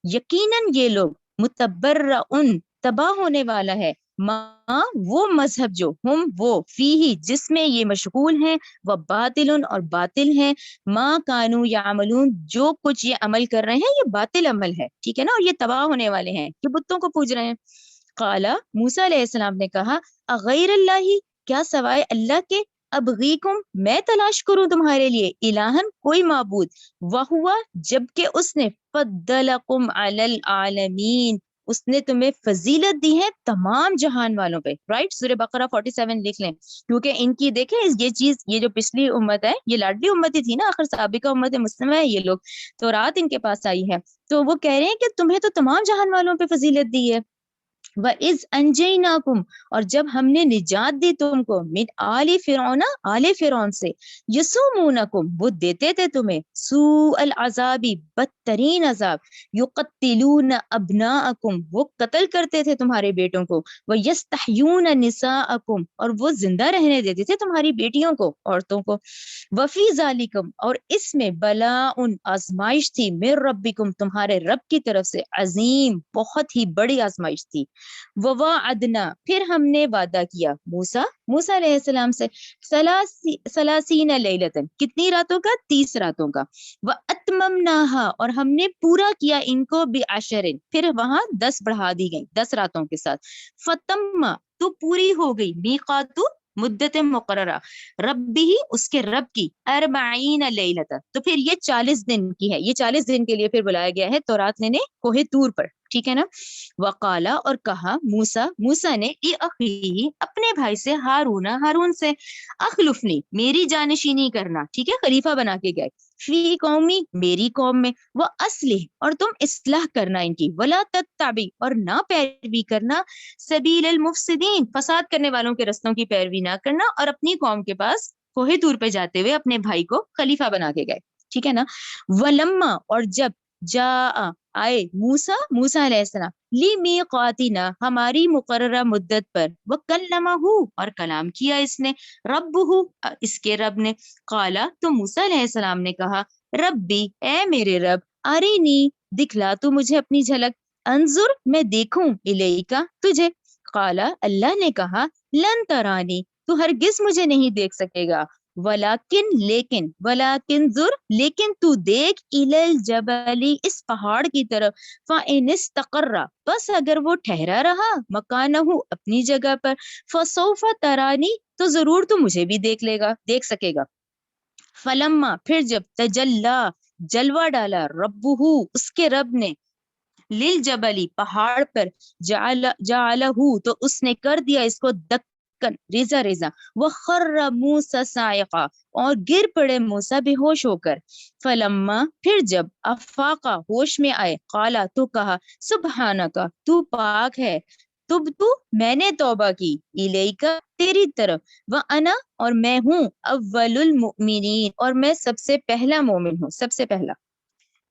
[SPEAKER 1] یقیناً یہ لوگ، متبرعن تباہ ہونے والا ہے، ماں وہ مذہب جو، ہم وہ، فیہی جس میں یہ مشغول ہیں، وہ باطل اور باطل ہیں، ماں کانو یعملون جو کچھ یہ عمل کر رہے ہیں یہ باطل عمل ہے. ٹھیک ہے نا. اور یہ تباہ ہونے والے ہیں کہ بتوں کو پوج رہے ہیں. قالا موسیٰ علیہ السلام نے کہا، اغیر اللہ کیا سوائے اللہ کے، ابغیکم میں تلاش کروں تمہارے لیے، الہن کوئی معبود، وہوا جبکہ اس نے، فضلکم علی العالمین اس نے تمہیں فضیلت دی ہے تمام جہان والوں پہ. رائٹ. سورہ بقرہ 47 لکھ لیں، کیونکہ ان کی دیکھیں یہ چیز، یہ جو پچھلی امت ہے یہ لاڈلی امت ہی تھی نا، آخر سابقہ امت مسلمہ ہے یہ لوگ، تو رات ان کے پاس آئی ہے، تو وہ کہہ رہے ہیں کہ تمہیں تو تمام جہان والوں پہ فضیلت دی ہے. وَإِذْ أَنْجَيْنَاكُمْ اور جب ہم نے نجات دی تم کو، من آل فرعون آل فرعون سے، یسومونکم وہ دیتے تھے تمہیں، سوء العذابی بدترین عذاب، یقتلون ابناءکم وہ قتل کرتے تھے تمہارے بیٹوں کو، وَيَسْتَحْيُونَ نِسَاءَکم اور وہ زندہ رہنے دیتے تھے تمہاری بیٹیوں کو، عورتوں کو. وفی ذالکم اور اس میں، بلاء آزمائش تھی، من ربکم تمہارے رب کی طرف سے، عظیم بہت ہی بڑی آزمائش تھی. وواعدنا پھر ہم نے وعدہ کیا، موسیٰ علیہ السلام سے، سلاسین لیلتن کتنی راتوں کا؟ 30 راتوں کا. واتممناها اور ہم نے پورا کیا ان کو، بعشرن پھر وہاں 10 بڑھا دی گئی 10 راتوں کے ساتھ. فتم تو پوری ہو گئی، میقاتو مدت مقررہ، ربی ہی اس کے رب کی، 40 لیلتا تو پھر یہ 40 دن کی ہے، یہ 40 دن کے لیے پھر بلایا گیا ہے تورات لینے کوہ طور پر. ٹھیک ہے نا. وقالا اور کہا موسیٰ نے، اخی اپنے بھائی سے، ہارون سے، اخلفنی میری جانشینی کرنا. ٹھیک ہے. خلیفہ بنا کے گئے، فی قومی میری قوم میں، وہ اصلح اور تم اصلاح کرنا ان کی، ولا تتبع اور نہ پیروی کرنا، سبیل المفسدین فساد کرنے والوں کے رستوں کی پیروی نہ کرنا، اور اپنی قوم کے پاس کوہ طور پہ جاتے ہوئے اپنے بھائی کو خلیفہ بنا کے گئے. ٹھیک ہے نا. ولما اور جب، جاء آئے، موسیٰ علیہ السلام، لیمیقاتنا ہماری مقررہ مدت پر، وکلمہ اور کلام کیا اس نے، ربہ اس کے رب نے. قالا تو موسیٰ علیہ السلام نے کہا، ربی اے میرے رب، ارینی دکھلا تو مجھے اپنی جھلک، انظر میں دیکھوں، الیکا تجھے. قالا اللہ نے کہا، لن ترانی تو ہرگز مجھے نہیں دیکھ سکے گا، ولیکن ذر لیکن تو دیکھ، الی الجبل اس پہاڑ کی طرف، فإن استقر بس اگر وہ ٹھہرا رہا، مکانہ اپنی جگہ پر، فسوف ترانی تو ضرور تو مجھے بھی دیکھ سکے گا. فلما پھر جب، تجلا جلوہ ڈالا، ربہ اس کے رب نے، للجبلی پہاڑ پر، جعلہ تو اس نے کر دیا اس کو دکن ریزا ریزا، وخر موسیٰ صاعقا اور گر پڑے موسیٰ بے ہوش ہو کر، فلما پھر جب افاقا ہوش میں آئے، قالا تو کہا سبحانکا تو پاک ہے، تب تو میں نے توبہ کی، الیکا تیری طرف، وانا اور میں ہوں اول المؤمنین اور میں سب سے پہلا مومن ہوں، سب سے پہلا۔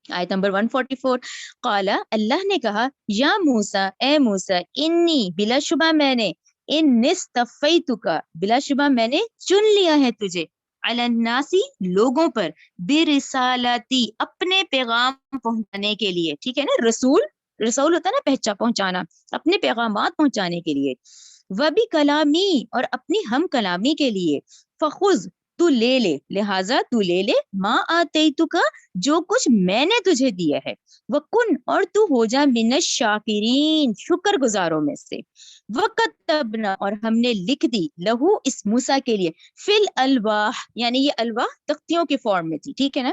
[SPEAKER 1] آیت نمبر 144، قالا اللہ نے کہا یا موسیٰ اے موسیٰ انی بلا شبہ میں نے، ان نستفیتک بلا شبہ میں نے چن لیا ہے تجھے، علی الناسی لوگوں پر، برسالاتی اپنے پیغام پہنچانے کے لیے، ٹھیک ہے نا، رسول رسول ہوتا ہے نا پہنچانا، اپنے پیغامات پہنچانے کے لیے، وبی کلامی اور اپنی ہم کلامی کے لیے، فخذ تو لے لے، لہٰذا تو لے لے، ماں آتیتک جو کچھ میں نے تجھے دیا ہے، وکن اور تو ہو جا من الشاکرین شکر گزاروں میں سے، وکتبنا اور ہم نے لکھ دی، لہو اس موسیٰ کے لیے، فی الالواح یعنی یہ الواح تختیوں کی فارم میں تھی، ٹھیک ہے نا،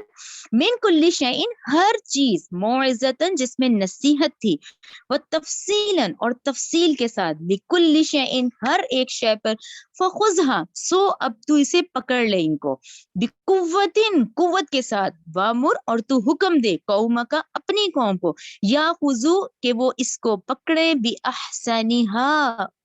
[SPEAKER 1] من کل شیء ہر چیز، موعظۃً جس میں نصیحت تھی، وتفصیلاً اور تفصیل کے ساتھ، لکل شیء ہر ایک شے پر، فخذها سو اب تو اسے پکڑ لے ان کو، بقوتن قوت کے ساتھ، وامر اور تو حکم دے، قومک اپنی قوم کو، یا خذو کہ وہ اس کو پکڑے، باحسنھا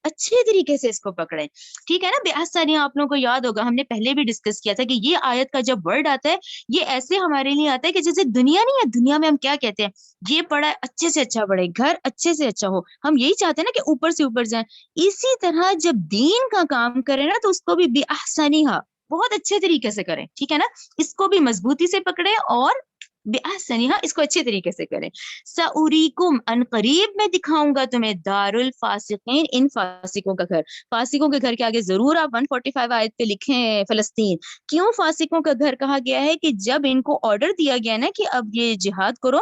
[SPEAKER 1] اچھے طریقے سے اس کو پکڑے، ٹھیک ہے نا، باحسنھا آپ لوگوں کو یاد ہوگا ہم نے پہلے بھی ڈسکس کیا تھا کہ یہ آیت کا جب ورڈ آتا ہے یہ ایسے ہمارے لیے آتا ہے کہ جیسے دنیا نہیں ہے، دنیا میں ہم کیا کہتے ہیں، یہ پڑھا ہے اچھے سے اچھا پڑھے، گھر اچھے سے اچھا ہو، ہم یہی چاہتے ہیں نا کہ اوپر سے اوپر جائیں، اسی طرح جب دین کا کام کرے نا تو اس کو بھی باحسنھا بہت اچھے طریقے سے کریں، ٹھیک ہے نا، اس کو بھی مضبوطی سے پکڑے اور باحسنھا اس کو اچھے طریقے سے کریں، ساریکم ان قریب میں دکھاؤں گا تمہیں، دار الفاسقین ان فاسقوں کا گھر، فاسقوں کے گھر کے آگے ضرور آپ 145 آیت پہ لکھیں فلسطین، کیوں فاسقوں کا گھر کہا گیا ہے کہ جب ان کو آرڈر دیا گیا نا کہ اب یہ جہاد کرو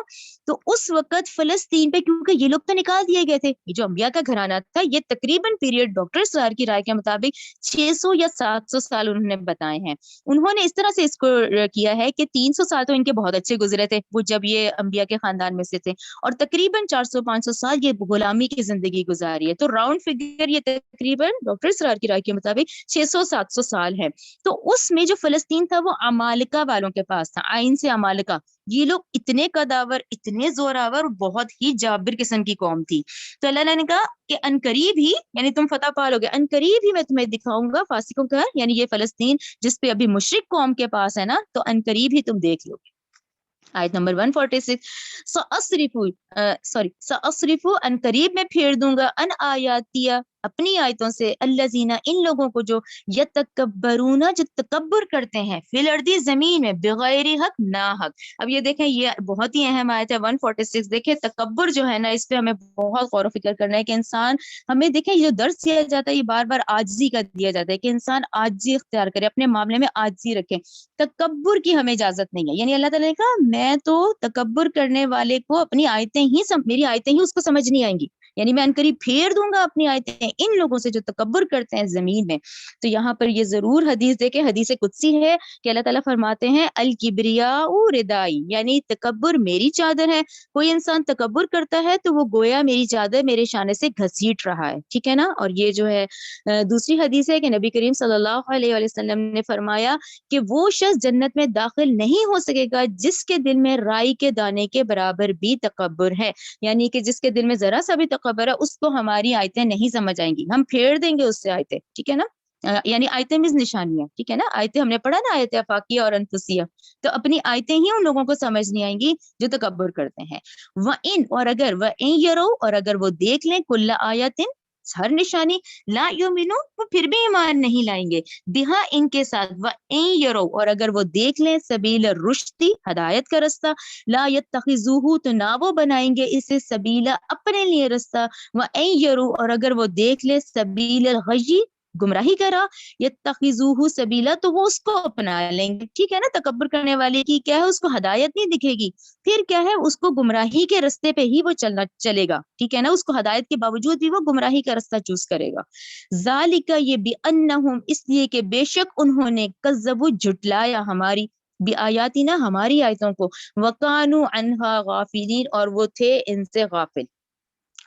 [SPEAKER 1] تو اس وقت فلسطین پہ، کیونکہ یہ لوگ تو نکال دیے گئے تھے، یہ جو انبیاء کا گھرانہ تھا یہ تقریباً پیریڈ ڈاکٹر سار کی رائے کے مطابق 600 یا 700 سال انہوں نے بتائے ہیں، انہوں نے اس طرح سے اس کو کیا ہے کہ 300 سال تو ان کے بہت اچھے گزرے تھے وہ جب یہ انبیاء کے خاندان میں سے تھے، اور تقریباً 400-500 سال یہ غلامی کی زندگی گزاری ہے، تو راؤنڈ فگر یہ تقریباً ڈاکٹر سرار کی رائے کے مطابق 600-700 سال ہے، تو اس میں جو فلسطین تھا وہ عمالقہ والوں کے پاس تھا، آئین سے عمالقہ، یہ لوگ اتنے قداور اتنے زوراور بہت ہی جابر قسم کی قوم تھی، تو اللہ نے کہا کہ ان قریب ہی یعنی تم فتح پالو گے، ان قریب ہی میں تمہیں دکھاؤں گا فاسقوں کا یعنی یہ فلسطین جس پہ ابھی مشرک قوم کے پاس ہے نا، تو ان قریب ہی تم دیکھ لو گے۔ آیت نمبر 146، سأصرف ان قریب میں پھیر دوں گا، ان آیاتیہ اپنی آیتوں سے، الذین ان لوگوں کو جو یتکبرون جو تکبر کرتے ہیں، فی الارض زمین میں، بغیر حق نا حق۔ اب یہ دیکھیں یہ بہت ہی اہم آیت ہے 146، دیکھیں تکبر جو ہے نا اس پہ ہمیں بہت غور و فکر کرنا ہے کہ انسان، ہمیں دیکھیں یہ جو درس دیا جاتا ہے یہ بار بار عاجزی کا دیا جاتا ہے کہ انسان عاجزی اختیار کرے، اپنے معاملے میں عاجزی رکھے، تکبر کی ہمیں اجازت نہیں ہے، یعنی اللہ تعالیٰ نے کہا میں تو تکبر کرنے والے کو اپنی آیتیں ہی میری آیتیں ہی اس کو سمجھ نہیں آئیں گی، یعنی میں انقریب پھیر دوں گا اپنی آیتیں ان لوگوں سے جو تکبر کرتے ہیں زمین میں۔ تو یہاں پر یہ ضرور حدیث دیکھیں، حدیث قدسی ہے کہ اللہ تعالیٰ فرماتے ہیں الکبریاء ردائی، یعنی تکبر میری چادر ہے، کوئی انسان تکبر کرتا ہے تو وہ گویا میری چادر میرے شانے سے گھسیٹ رہا ہے، ٹھیک ہے نا، اور یہ جو ہے دوسری حدیث ہے کہ نبی کریم صلی اللہ علیہ وسلم نے فرمایا کہ وہ شخص جنت میں داخل نہیں ہو سکے گا جس کے دل میں رائی کے دانے کے برابر بھی تکبر ہے، یعنی کہ جس کے دل میں ذرا سا بھی تکبر ہے اس کو ہماری آیتیں نہیں سمجھ آئیں گی، ہم پھیر دیں گے اس سے آیتیں، ٹھیک ہے نا، یعنی آیتیں مز نشانیاں، ٹھیک ہے نا، آیتیں ہم نے پڑھا نا آیت افاقیہ اور انفسیہ، تو اپنی آیتیں ہی ان لوگوں کو سمجھ نہیں آئیں گی جو تکبر کرتے ہیں، وَإِن اور اگر وَإِن يَرَوْا اور اگر وہ دیکھ لیں کُلَّ آیَةٍ ہر نشانی، لا یؤمنون وہ پھر بھی ایمان نہیں لائیں گے، بہا ان کے ساتھ، وَإِن يَرَوْا اور اگر وہ دیکھ لیں سبیل الرشد ہدایت کا رستہ، لا يتخذوه تو نہ وہ بنائیں گے اسے سبیلا اپنے لیے رستہ، وَإِن يَرَوْا اور اگر وہ دیکھ لیں سبیل الغی گمراہی کرا، یتخذوہ سبیلا تو وہ اس کو اپنا لیں گے، ٹھیک ہے نا، تکبر کرنے والے کی کیا ہے اس کو ہدایت نہیں دکھے گی، پھر کیا ہے اس کو گمراہی کے رستے پہ ہی وہ چلے گا، ٹھیک ہے نا، اس کو ہدایت کے باوجود بھی وہ گمراہی کا رستہ چوز کرے گا، ذالک یہ بانہم اس لیے کہ بے شک انہوں نے کذبوا جھٹلایا ہماری بھی آیاتنا ہماری آیتوں کو، وکانوا عنہا غافلین اور وہ تھے ان سے غافل۔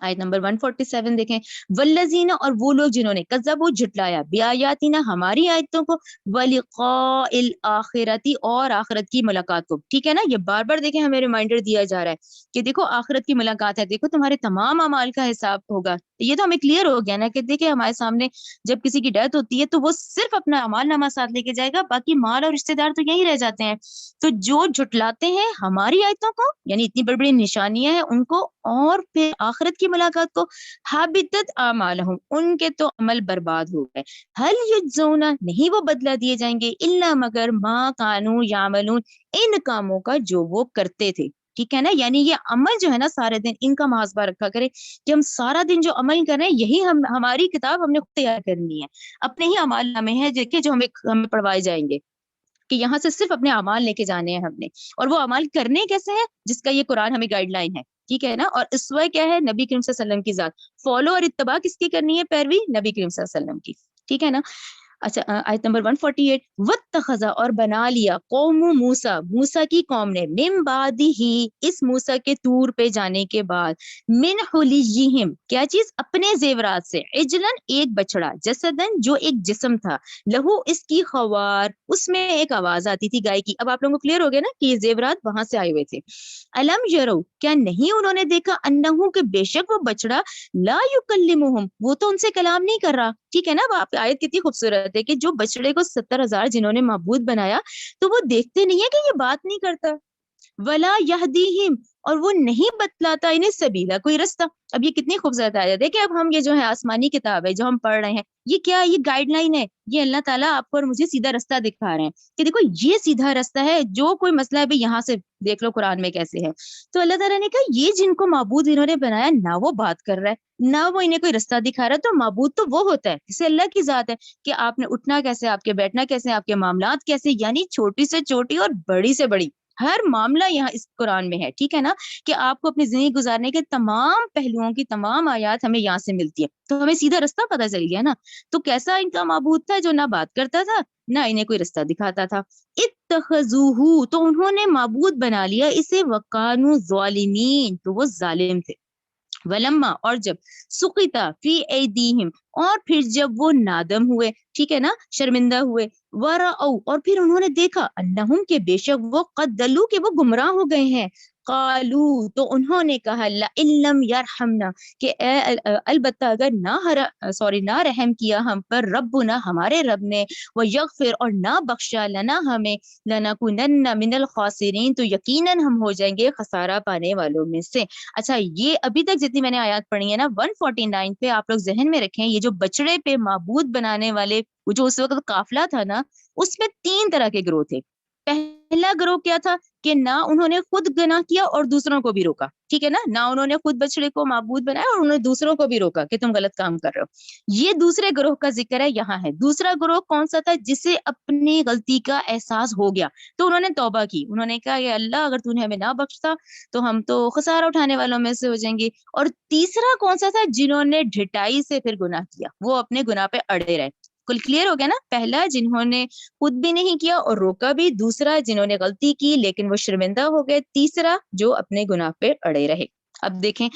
[SPEAKER 1] آیت نمبر 147 دیکھیں، والذین، اور وہ لوگ جنہوں نے کذبوا، جھٹلایا، بیااتنا، ہماری آیتوں کو، ولقاء الآخرتی، اور آخرت کی ملاقات کو. ٹھیک ہے نا، یہ بار بار دیکھیں ہمیں ریمائنڈر دیا جا رہا ہے کہ دیکھو آخرت کی ملاقات ہے، دیکھو تمہارے تمام اعمال کا حساب ہوگا. یہ تو ہمیں کلیئر ہو گیا نا کہ دیکھیں ہمارے سامنے جب کسی کی ڈیتھ ہوتی ہے تو وہ صرف اپنا اعمال نامہ ساتھ لے کے جائے گا، باقی مال اور رشتہ دار تو یہی رہ جاتے ہیں. تو جو جھٹلاتے ہیں ہماری آیتوں کو، یعنی اتنی بڑی بڑی نشانیاں ہیں ان کو، اور پھر آخرت کی ملاقات کو، حابطت اعمالہم، ان کے تو عمل برباد ہو گئے. حل یجزون، نہیں وہ بدلہ دیے جائیں گے، الا مگر ما کانوا یعملون، ان کاموں کا جو وہ کرتے تھے. ٹھیک ہے نا، یعنی یہ عمل جو ہے نا سارے دن ان کا محاسبہ رکھا کرے کہ ہم سارا دن جو عمل کر رہے ہیں یہی ہماری کتاب ہم نے خود تیار کرنی ہے. اپنے ہی اعمال نامے ہیں جو ہمیں پڑھوائے جائیں گے کہ یہاں سے صرف اپنے اعمال لے کے جانے ہیں ہم نے، اور وہ اعمال کرنے کیسے ہیں جس کا یہ قرآن ہمیں گائیڈ لائن ہے. ٹھیک ہے نا، اور اسوہ کیا ہے؟ نبی کریم صلی اللہ علیہ وسلم کی ذات. فالو اور اتباع کس کی کرنی ہے؟ پیروی نبی کریم صلی اللہ علیہ وسلم کی. ٹھیک ہے نا. اچھا، آیت نمبر 148، واتخذ، اور بنا لیا، قوم موسیٰ، موسیٰ کی قوم نے، من بعدہ، اس موسیٰ کے طور پہ جانے کے بعد، من حلیہم، کیا چیز؟ اپنے زیورات سے، عجلن، ایک بچڑا، جسدن، جو ایک جسم تھا، لہو، اس کی خوار، اس میں ایک آواز آتی تھی گائے کی. اب آپ لوگوں کو کلیئر ہو گیا نا کہ یہ زیورات وہاں سے آئے ہوئے تھے. الم یرو، کیا نہیں انہوں نے دیکھا، انہو، کہ بے شک وہ بچڑا، لا یکلمہم، وہ تو ان سے کلام نہیں کر رہا. ٹھیک ہے نا. اب آپ آیت کتنی خوبصورت ہے کہ جو بچڑے کو 70,000 جنہوں نے معبود بنایا تو وہ دیکھتے نہیں ہے کہ یہ بات نہیں کرتا. ولا یہدیہم، اور وہ نہیں بتلاتا انہیں سبیلا، کوئی رستہ. اب یہ کتنی خوبصورت آیت ہے کہ اب ہم یہ جو ہے آسمانی کتاب ہے جو ہم پڑھ رہے ہیں، یہ کیا؟ یہ گائیڈ لائن ہے. یہ اللہ تعالیٰ آپ کو اور مجھے سیدھا رستہ دکھا رہے ہیں کہ دیکھو یہ سیدھا رستہ ہے، جو کوئی مسئلہ ہے بھی یہاں سے دیکھ لو قرآن میں کیسے ہے. تو اللہ تعالیٰ نے کہا یہ جن کو معبود انہوں نے بنایا، نہ وہ بات کر رہا ہے نہ وہ انہیں کوئی رستہ دکھا رہا ہے. تو معبود تو وہ ہوتا ہے جسے اللہ کی ذات ہے کہ آپ نے اٹھنا کیسے، آپ کے بیٹھنا کیسے، آپ کے معاملات کیسے، یعنی چھوٹی سے چھوٹی اور بڑی سے بڑی ہر معاملہ یہاں اس قرآن میں ہے. ٹھیک ہے نا، کہ آپ کو اپنی زندگی گزارنے کے تمام پہلوؤں کی تمام آیات ہمیں یہاں سے ملتی ہے. تو ہمیں سیدھا رستہ پتہ چل گیا نا. تو کیسا ان کا معبود تھا جو نہ بات کرتا تھا نہ انہیں کوئی رستہ دکھاتا تھا. اتخذوہ، تو انہوں نے معبود بنا لیا اسے، وکانوا ظالمین، تو وہ ظالم تھے. ولما، اور جب، سقطا فی ایدیہم، اور پھر جب وہ نادم ہوئے، ٹھیک ہے نا، شرمندہ ہوئے، ورأوا، اور پھر انہوں نے دیکھا، انہم، کے بے شک وہ، قد دلوا، کہ وہ گمراہ ہو گئے ہیں، قالو، تو انہوں نے کہا، لئن لم یرحمنا، کہ البتہ اگر نہ رحم کیا ہم پر، ربنا، ہمارے رب نے، ویغفر، اور نہ بخشا، لنا، ہمیں، لنکونن من الخاسرین، تو یقیناً ہم ہو جائیں گے خسارہ پانے والوں میں سے. اچھا، یہ ابھی تک جتنی میں نے آیات پڑھی ہے نا 149 پہ، آپ لوگ ذہن میں رکھیں، یہ جو بچڑے پہ معبود بنانے والے جو اس وقت قافلہ تھا نا، اس میں 3 طرح کے گروہ تھے. پہلا گروہ کیا تھا کہ نہ انہوں نے خود گناہ کیا اور دوسروں کو بھی روکا. ٹھیک ہے نا، نہ انہوں نے خود بچڑے کو معبود بنایا اور انہوں نے دوسروں کو بھی روکا کہ تم غلط کام کر رہے ہو. یہ دوسرے گروہ کا ذکر ہے یہاں ہے. دوسرا گروہ کون سا تھا؟ جسے اپنی غلطی کا احساس ہو گیا تو انہوں نے توبہ کی. انہوں نے کہا کہ اللہ اگر تو نے ہمیں نہ بخشتا تو ہم تو خسارہ اٹھانے والوں میں سے ہو جائیں گے. اور تیسرا کون سا تھا؟ جنہوں نے ڈھٹائی سے پھر گناہ کیا، وہ اپنے گناہ پہ اڑے رہے. کل کلیئر ہو گیا نا. پہلا جنہوں نے خود بھی نہیں کیا اور روکا بھی، دوسرا جنہوں نے غلطی کی لیکن وہ شرمندہ ہو گئے، تیسرا جو اپنے گناہ پہ اڑے رہے. اب دیکھیں،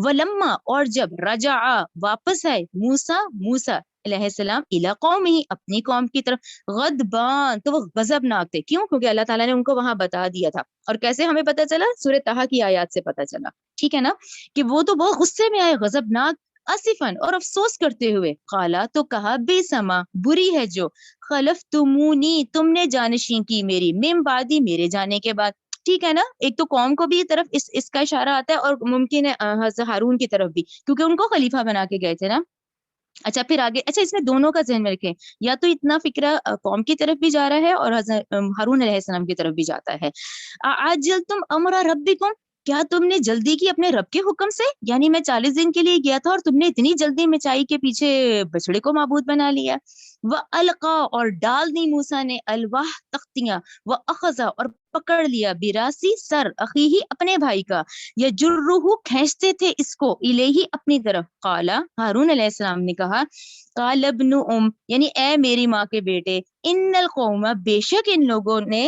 [SPEAKER 1] ولما، اور جب، رجع، واپس آئے، موسیٰ علیہ السلام، الی قومہ، اپنی قوم کی طرف، غضبان، تو وہ غضبناک تھے. کیوں؟ کیونکہ اللہ تعالیٰ نے ان کو وہاں بتا دیا تھا. اور کیسے ہمیں پتا چلا؟ سورہ طٰہٰ کی آیات سے پتا چلا. ٹھیک ہے نا، کہ وہ تو بہت غصے میں آئے، غضبناک، اسفن، اور افسوس کرتے ہوئے. قالا، تو کہا، بے سما، بری ہے جو، خلفتمونی، تم نے جانشین کی میری، من بعدی، میرے جانے کے بعد. ٹھیک ہے نا، ایک تو قوم کو بھی طرف اس کا اشارہ آتا ہے اور ممکن ہے حضرت ہارون کی طرف بھی، کیونکہ ان کو خلیفہ بنا کے گئے تھے نا. اچھا، پھر آگے، اچھا اس میں دونوں کا ذہن میں رکھیں، یا تو اتنا فکرہ قوم کی طرف بھی جا رہا ہے اور حضرت ہارون علیہ السلام کی طرف بھی جاتا ہے. عاجلتم امر ربکم، کیا تم نے جلدی کی اپنے رب کے حکم سے؟ یعنی میں 40 دن کے لیے گیا تھا اور تم نے اتنی جلدی مچائی کے پیچھے بچڑے کو معبود بنا لیا. وَأَلْقَا، اور ڈال دی موسیٰ نے، الواح، تختیاں، وَأَخَذَ، اور پکڑ لیا، براسی، سر، اخیہ، اپنے بھائی کا، یجرہ، کھینچتے تھے اس کو، الیہ، اپنی طرف. قالا، ہارون علیہ السلام نے کہا، قال ابن یعنی اے میری ماں کے بیٹے، ان القوم، بے شک ان لوگوں نے،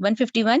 [SPEAKER 1] 151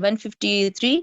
[SPEAKER 1] 153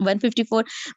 [SPEAKER 1] 154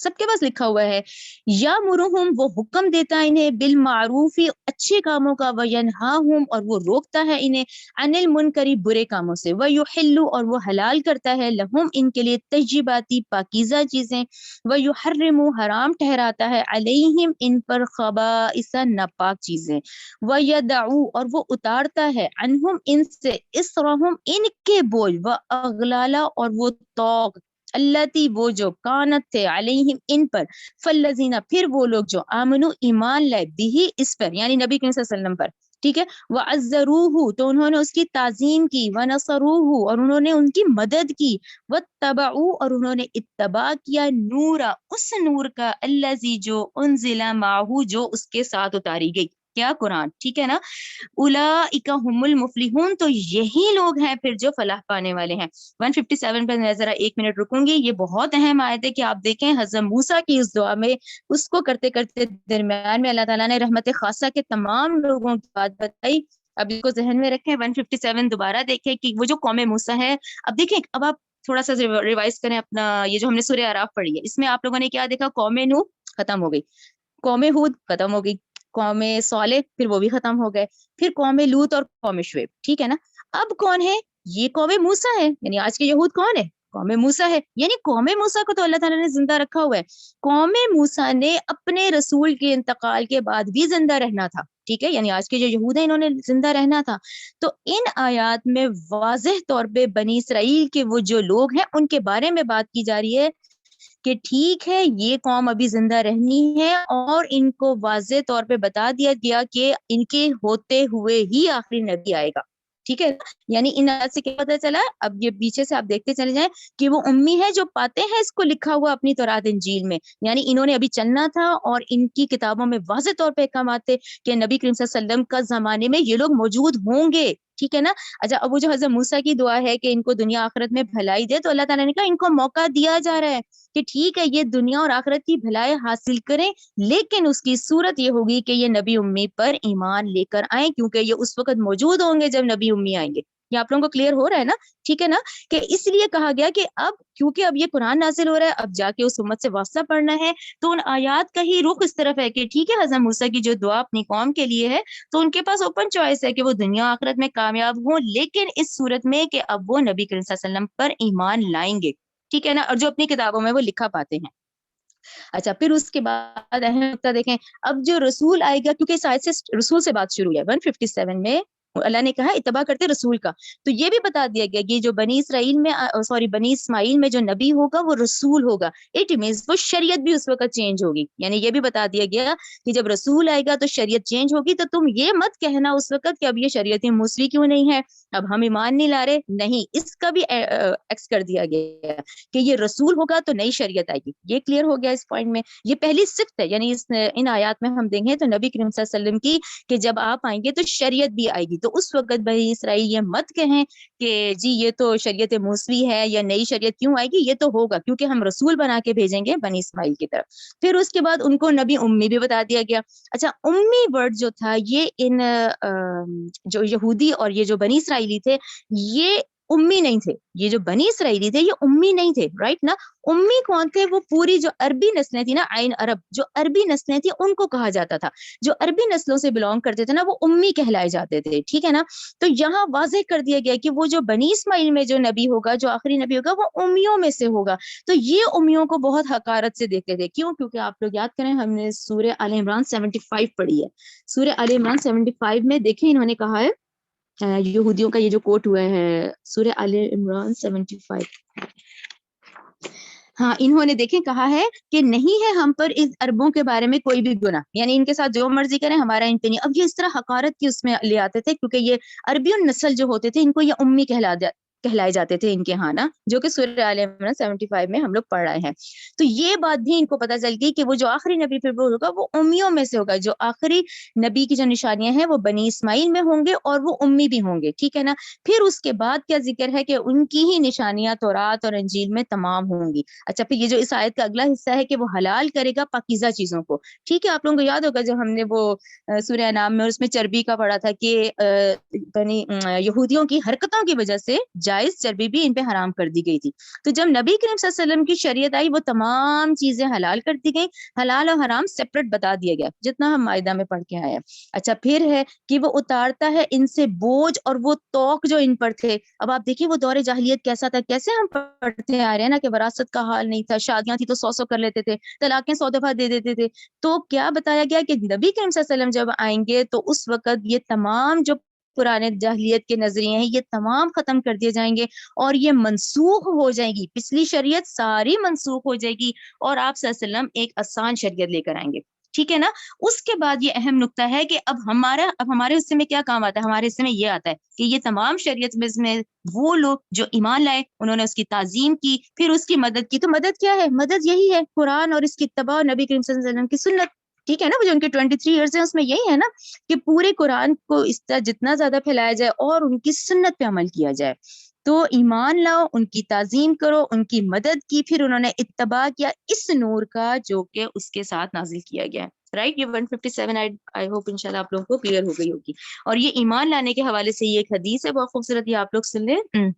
[SPEAKER 1] سب کے پاس لکھا ہوا ہے. یامرہم وہ حکم دیتا ہے انہیں بالمعروفی اچھے کاموں کا، وینہاہم اور وہ روکتا ہے انہیں عن المنکری برے کاموں سے، ویحل اور وہ حلال کرتا ہے لہم ان کے لیے طیباتی پاکیزہ چیزیں، ویحرم حرام ٹھہراتا ہے علیہم ان پر خبائث ناپاک چیزیں، ویدعو اور وہ اتارتا ہے عنہم ان سے اسرہم ان کے بوجھ، واغلالا اور وہ طوق اللتی وہ جو کانت تھے علیہم ان پر، فالذین پھر وہ لوگ جو آمنو ایمان لائے بھی اس پر یعنی نبی کریم صلی اللہ علیہ وسلم پر، ٹھیک ہے، وعزروہ تو انہوں نے اس کی تعظیم کی، ونصروہ اور انہوں نے ان کی مدد کی، واتبعوا اور انہوں نے اتباع کیا نورا اس نور کا، الذی جو انزل معہ جو اس کے ساتھ اتاری گئی، کیا قرآن، ٹھیک ہے نا. اولئک هم المفلحون تو یہی لوگ ہیں پھر جو فلاح پانے والے ہیں. 157 پہ میں ذرا 1 منٹ رکوں گی. یہ بہت اہم آیت ہے کہ آپ دیکھیں حضرت موسیٰ کی اس دعا میں اس کو کرتے کرتے درمیان میں اللہ تعالیٰ نے رحمت خاصہ کے تمام لوگوں کی بات بتائی. اب اس کو ذہن میں رکھیں. 157 دوبارہ دیکھیں کہ وہ جو قوم موسیٰ ہے. اب دیکھیں اب آپ تھوڑا سا ریوائز کریں اپنا یہ جو ہم نے سورہ اعراف پڑھی ہے. اس میں آپ لوگوں نے کیا دیکھا؟ قوم نوح ختم ہو گئی، قوم ہود ختم ہو گئی، قوم صالح پھر وہ بھی ختم ہو گئے، پھر قوم لوط اور قوم شعیب، ٹھیک ہے نا. اب کون ہے؟ یہ قوم موسیٰ ہے. یعنی آج کے یہود کون ہے؟ قوم موسیٰ ہے. یعنی قوم موسیٰ کو تو اللہ تعالیٰ نے زندہ رکھا ہوا ہے. قوم موسیٰ نے اپنے رسول کے انتقال کے بعد بھی زندہ رہنا تھا، ٹھیک ہے. یعنی آج کے جو یہود ہیں انہوں نے زندہ رہنا تھا. تو ان آیات میں واضح طور پہ بنی اسرائیل کے وہ جو لوگ ہیں ان کے بارے میں بات کی جا رہی ہے کہ ٹھیک ہے یہ قوم ابھی زندہ رہنی ہے، اور ان کو واضح طور پہ بتا دیا گیا کہ ان کے ہوتے ہوئے ہی آخری نبی آئے گا، ٹھیک ہے. یعنی ان آیات سے کیا پتہ چلا؟ اب یہ پیچھے سے آپ دیکھتے چلے جائیں کہ وہ امی ہے جو پاتے ہیں اس کو لکھا ہوا اپنی تورات انجیل میں. یعنی انہوں نے ابھی چلنا تھا اور ان کی کتابوں میں واضح طور پہ احکامات تھے کہ نبی کریم صلی اللہ علیہ وسلم کا زمانے میں یہ لوگ موجود ہوں گے، ٹھیک ہے نا. اچھا اب وہ جو حضرت موسیٰ کی دعا ہے کہ ان کو دنیا آخرت میں بھلائی دے، تو اللہ تعالیٰ نے کہا ان کو موقع دیا جا رہا ہے کہ ٹھیک ہے یہ دنیا اور آخرت کی بھلائی حاصل کریں، لیکن اس کی صورت یہ ہوگی کہ یہ نبی امی پر ایمان لے کر آئیں، کیونکہ یہ اس وقت موجود ہوں گے جب نبی امی آئیں گے. یہ آپ لوگوں کو کلیئر ہو رہا ہے نا؟ ٹھیک ہے نا. کہ اس لیے کہا گیا کہ اب کیونکہ اب یہ قرآن نازل ہو رہا ہے، اب جا کے اس امت سے واسطہ پڑھنا ہے، تو ان آیات کا ہی رخ اس طرف ہے کہ ٹھیک ہے حضرت موسیٰ کی جو دعا اپنی قوم کے لیے ہے تو ان کے پاس اوپن چوائس ہے کہ وہ دنیا آخرت میں کامیاب ہوں، لیکن اس صورت میں کہ اب وہ نبی کریم صلی اللہ علیہ وسلم پر ایمان لائیں گے، ٹھیک ہے نا، اور جو اپنی کتابوں میں وہ لکھا پاتے ہیں. اچھا پھر اس کے بعد اہم نقطہ دیکھیں. اب جو رسول آئے گا، کیونکہ اس آیت سے رسول سے بات شروع ہے 157 میں اللہ نے کہا اتباع کرتے رسول کا، تو یہ بھی بتا دیا گیا کہ جو بنی اسرائیل میں بنی اسماعیل میں جو نبی ہوگا وہ رسول ہوگا. اٹ مینس وہ شریعت بھی اس وقت چینج ہوگی. یعنی یہ بھی بتا دیا گیا کہ جب رسول آئے گا تو شریعت چینج ہوگی. تو تم یہ مت کہنا اس وقت کہ اب یہ شریعت موسوی کیوں نہیں ہے، اب ہم ایمان نہیں لا رہے، نہیں، اس کا بھی ایکس کر دیا گیا کہ یہ رسول ہوگا تو نئی شریعت آئے گی. یہ کلیئر ہو گیا اس پوائنٹ میں. یہ پہلی صفت ہے. یعنی ان آیات میں ہم دیکھیں تو نبی کریم صلی اللہ علیہ وسلم کی کہ جب آپ آئیں گے تو شریعت بھی آئے گی. تو اس وقت بنی اسرائیل یہ مت کہیں کہ جی یہ تو شریعت موسوی ہے یا نئی شریعت کیوں آئے گی، یہ تو ہوگا کیونکہ ہم رسول بنا کے بھیجیں گے بنی اسماعیل کی طرف. پھر اس کے بعد ان کو نبی امی بھی بتا دیا گیا. اچھا امی ورڈ جو تھا یہ ان جو یہودی اور یہ جو بنی اسرائیلی تھے یہ امی نہیں تھے. یہ جو بنی اسرائیلی تھے یہ امی نہیں تھے، رائٹ نا. امی کون تھے؟ وہ پوری جو عربی نسلیں تھی نا، عین عرب جو عربی نسلیں تھی ان کو کہا جاتا تھا. جو عربی نسلوں سے بلونگ کرتے تھے نا وہ امی کہلائے جاتے تھے، ٹھیک ہے نا. تو یہاں واضح کر دیا گیا کہ وہ جو بنی اسماعیل میں جو نبی ہوگا، جو آخری نبی ہوگا، وہ امیوں میں سے ہوگا. تو یہ امیوں کو بہت حقارت سے دیکھتے تھے. کیوں؟ کیونکہ آپ لوگ یاد کریں ہم نے سورہ آل عمران 75 پڑھی ہے. سورہ آل عمران 75 میں دیکھیں انہوں نے کہا ہے یہودیوں کا یہ جو کوٹ ہوا ہے سورہ آل عمران 75، ہاں انہوں نے دیکھیں کہا ہے کہ نہیں ہے ہم پر اس عربوں کے بارے میں کوئی بھی گناہ، یعنی ان کے ساتھ جو مرضی کریں ہمارا ان پہ نہیں. اب یہ اس طرح حقارت کی اس میں لے آتے تھے کیونکہ یہ عربی نسل جو ہوتے تھے ان کو یہ امی کہلائے جاتے تھے ان کے ہاں نا، جو کہ سورہ آل عمران 75 میں ہم لوگ پڑھ رہے ہیں. تو یہ بات بھی ان کو پتہ چل گئی کہ وہ جو آخری نبی پھر وہ ہوگا وہ امیوں میں سے ہوگا. جو آخری نبی کی جو نشانیاں ہیں وہ بنی اسماعیل میں ہوں گے اور وہ امی بھی ہوں گے، ٹھیک ہے نا. پھر اس کے بعد کیا ذکر ہے کہ ان کی ہی نشانیاں تورات اور انجیل میں تمام ہوں گی. اچھا پھر یہ جو اس آیت کا اگلا حصہ ہے کہ وہ حلال کرے گا پاکیزہ چیزوں کو، ٹھیک ہے. آپ لوگوں کو یاد ہوگا جو ہم نے وہ سورہ انعام میں اس میں چربی کا پڑھا تھا کہ یہودیوں کی حرکتوں کی وجہ سے جائز چربی بھی ان پہ حرام کر دی گئی تھی. تو جب نبی کریم صلی اللہ علیہ وسلم کی شریعت آئی وہ تمام چیزیں حلال کر دی گئی, حلال اور حرام سیپریٹ بتا دیا گیا جتنا ہم مائدہ میں پڑھ کے آئے ہیں. اچھا پھر ہے کہ وہ اتارتا ہے ان سے بوجھ اور وہ توق جو ان پر تھے. اب آپ دیکھیے وہ دور جاہلیت کیسا تھا, کیسے ہم پڑھتے آ رہے ہیں نا کہ وراثت کا حال نہیں تھا, شادیاں تھی تو 100 کر لیتے تھے, طلاقیں 100 دفعہ دے دیتے تھے. تو کیا بتایا گیا کہ نبی کریم صلی اللہ علیہ وسلم جب آئیں گے تو اس وقت یہ تمام جو پرانے جاہلیت کے نظریے ہیں یہ تمام ختم کر دیے جائیں گے اور یہ منسوخ ہو جائیں گی, پچھلی شریعت ساری منسوخ ہو جائے گی اور آپ صلی اللہ علیہ وسلم ایک آسان شریعت لے کر آئیں گے. ٹھیک ہے نا. اس کے بعد یہ اہم نقطہ ہے کہ اب ہمارے حصے میں کیا کام آتا ہے, ہمارے حصے میں یہ آتا ہے کہ یہ تمام شریعت میں وہ لوگ جو ایمان لائے انہوں نے اس کی تعظیم کی, پھر اس کی مدد کی. تو مدد کیا ہے؟ مدد یہی ہے قرآن اور اس کی اتباع اور نبی کریم صلی اللہ علیہ وسلم کی سنت. ٹھیک ہے نا. جو ان کے 23 ایئرز ہیں اس میں یہی ہے نا کہ پورے قرآن کو اس طرح جتنا زیادہ پھیلایا جائے اور ان کی سنت پہ عمل کیا جائے. تو ایمان لاؤ, ان کی تعظیم کرو, ان کی مدد کی, پھر انہوں نے اتباع کیا اس نور کا جو کہ اس کے ساتھ نازل کیا گیا ہے. رائٹ, یہ 157 آئی ہوپ انشاءاللہ آپ لوگوں کو کلیئر ہو گئی ہوگی. اور یہ ایمان لانے کے حوالے سے یہ ایک حدیث ہے بہت خوبصورت, یہ آپ لوگ سن لیں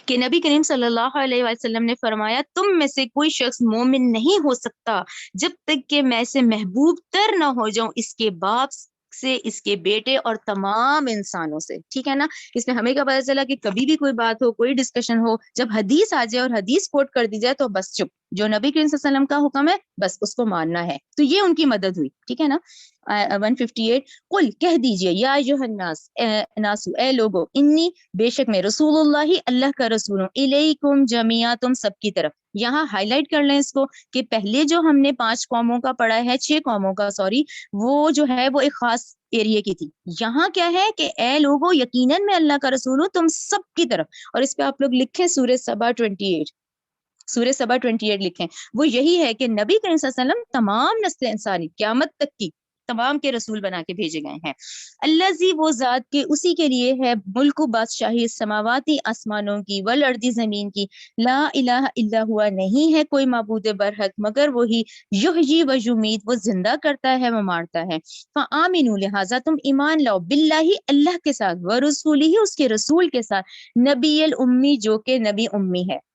[SPEAKER 1] کہ نبی کریم صلی اللہ علیہ وسلم نے فرمایا تم میں سے کوئی شخص مومن نہیں ہو سکتا جب تک کہ میں سے محبوب تر نہ ہو جاؤں اس کے باپ سے, اس کے بیٹے اور تمام انسانوں سے. ٹھیک ہے نا. اس میں ہمیں کیا پتا چلا کہ کبھی بھی کوئی بات ہو, کوئی ڈسکشن ہو, جب حدیث آ جائے اور حدیث کوٹ کر دی جائے تو بس چپ, جو نبی کریم صلی اللہ علیہ وسلم کا حکم ہے بس اس کو ماننا ہے. تو یہ ان کی مدد ہوئی. ٹھیک ہے نا. 158 قل کہہ دیجئے یا ایھا الناس اے لوگو انی بے شک میں رسول اللہ اللہ کا رسول ہوں, الیکم جمیعا تم سب کی طرف. یہاں ہائی لائٹ کر لیں اس کو کہ پہلے جو ہم نے 5 قوموں کا پڑھا ہے, 6 قوموں کا سوری, وہ جو ہے وہ ایک خاص ایریے کی تھی. یہاں کیا ہے کہ اے لوگو یقیناً میں اللہ کا رسول ہوں تم سب کی طرف. اور اس پہ آپ لوگ لکھیں سورہ سبا 28, سورہ سبا 28 لکھیں. وہ یہی ہے کہ نبی کریم صلی اللہ علیہ وسلم تمام نسل انسانی قیامت تک کی تمام کے رسول بنا کے بھیجے گئے ہیں. الذی وہ ذات کے اسی کے لیے ہے ملک و بادشاہی سماواتی آسمانوں کی والارض زمین کی, لا الہ الا ہوا نہیں ہے کوئی معبود برحق مگر وہی, یحیی و یمیت وہ زندہ کرتا ہے وہ مارتا ہے. فآمنوا لہذا تم ایمان لاؤ باللہ اللہ کے ساتھ, ورسولہ اس کے رسول کے ساتھ, نبی الامی جو کہ نبی امی ہے.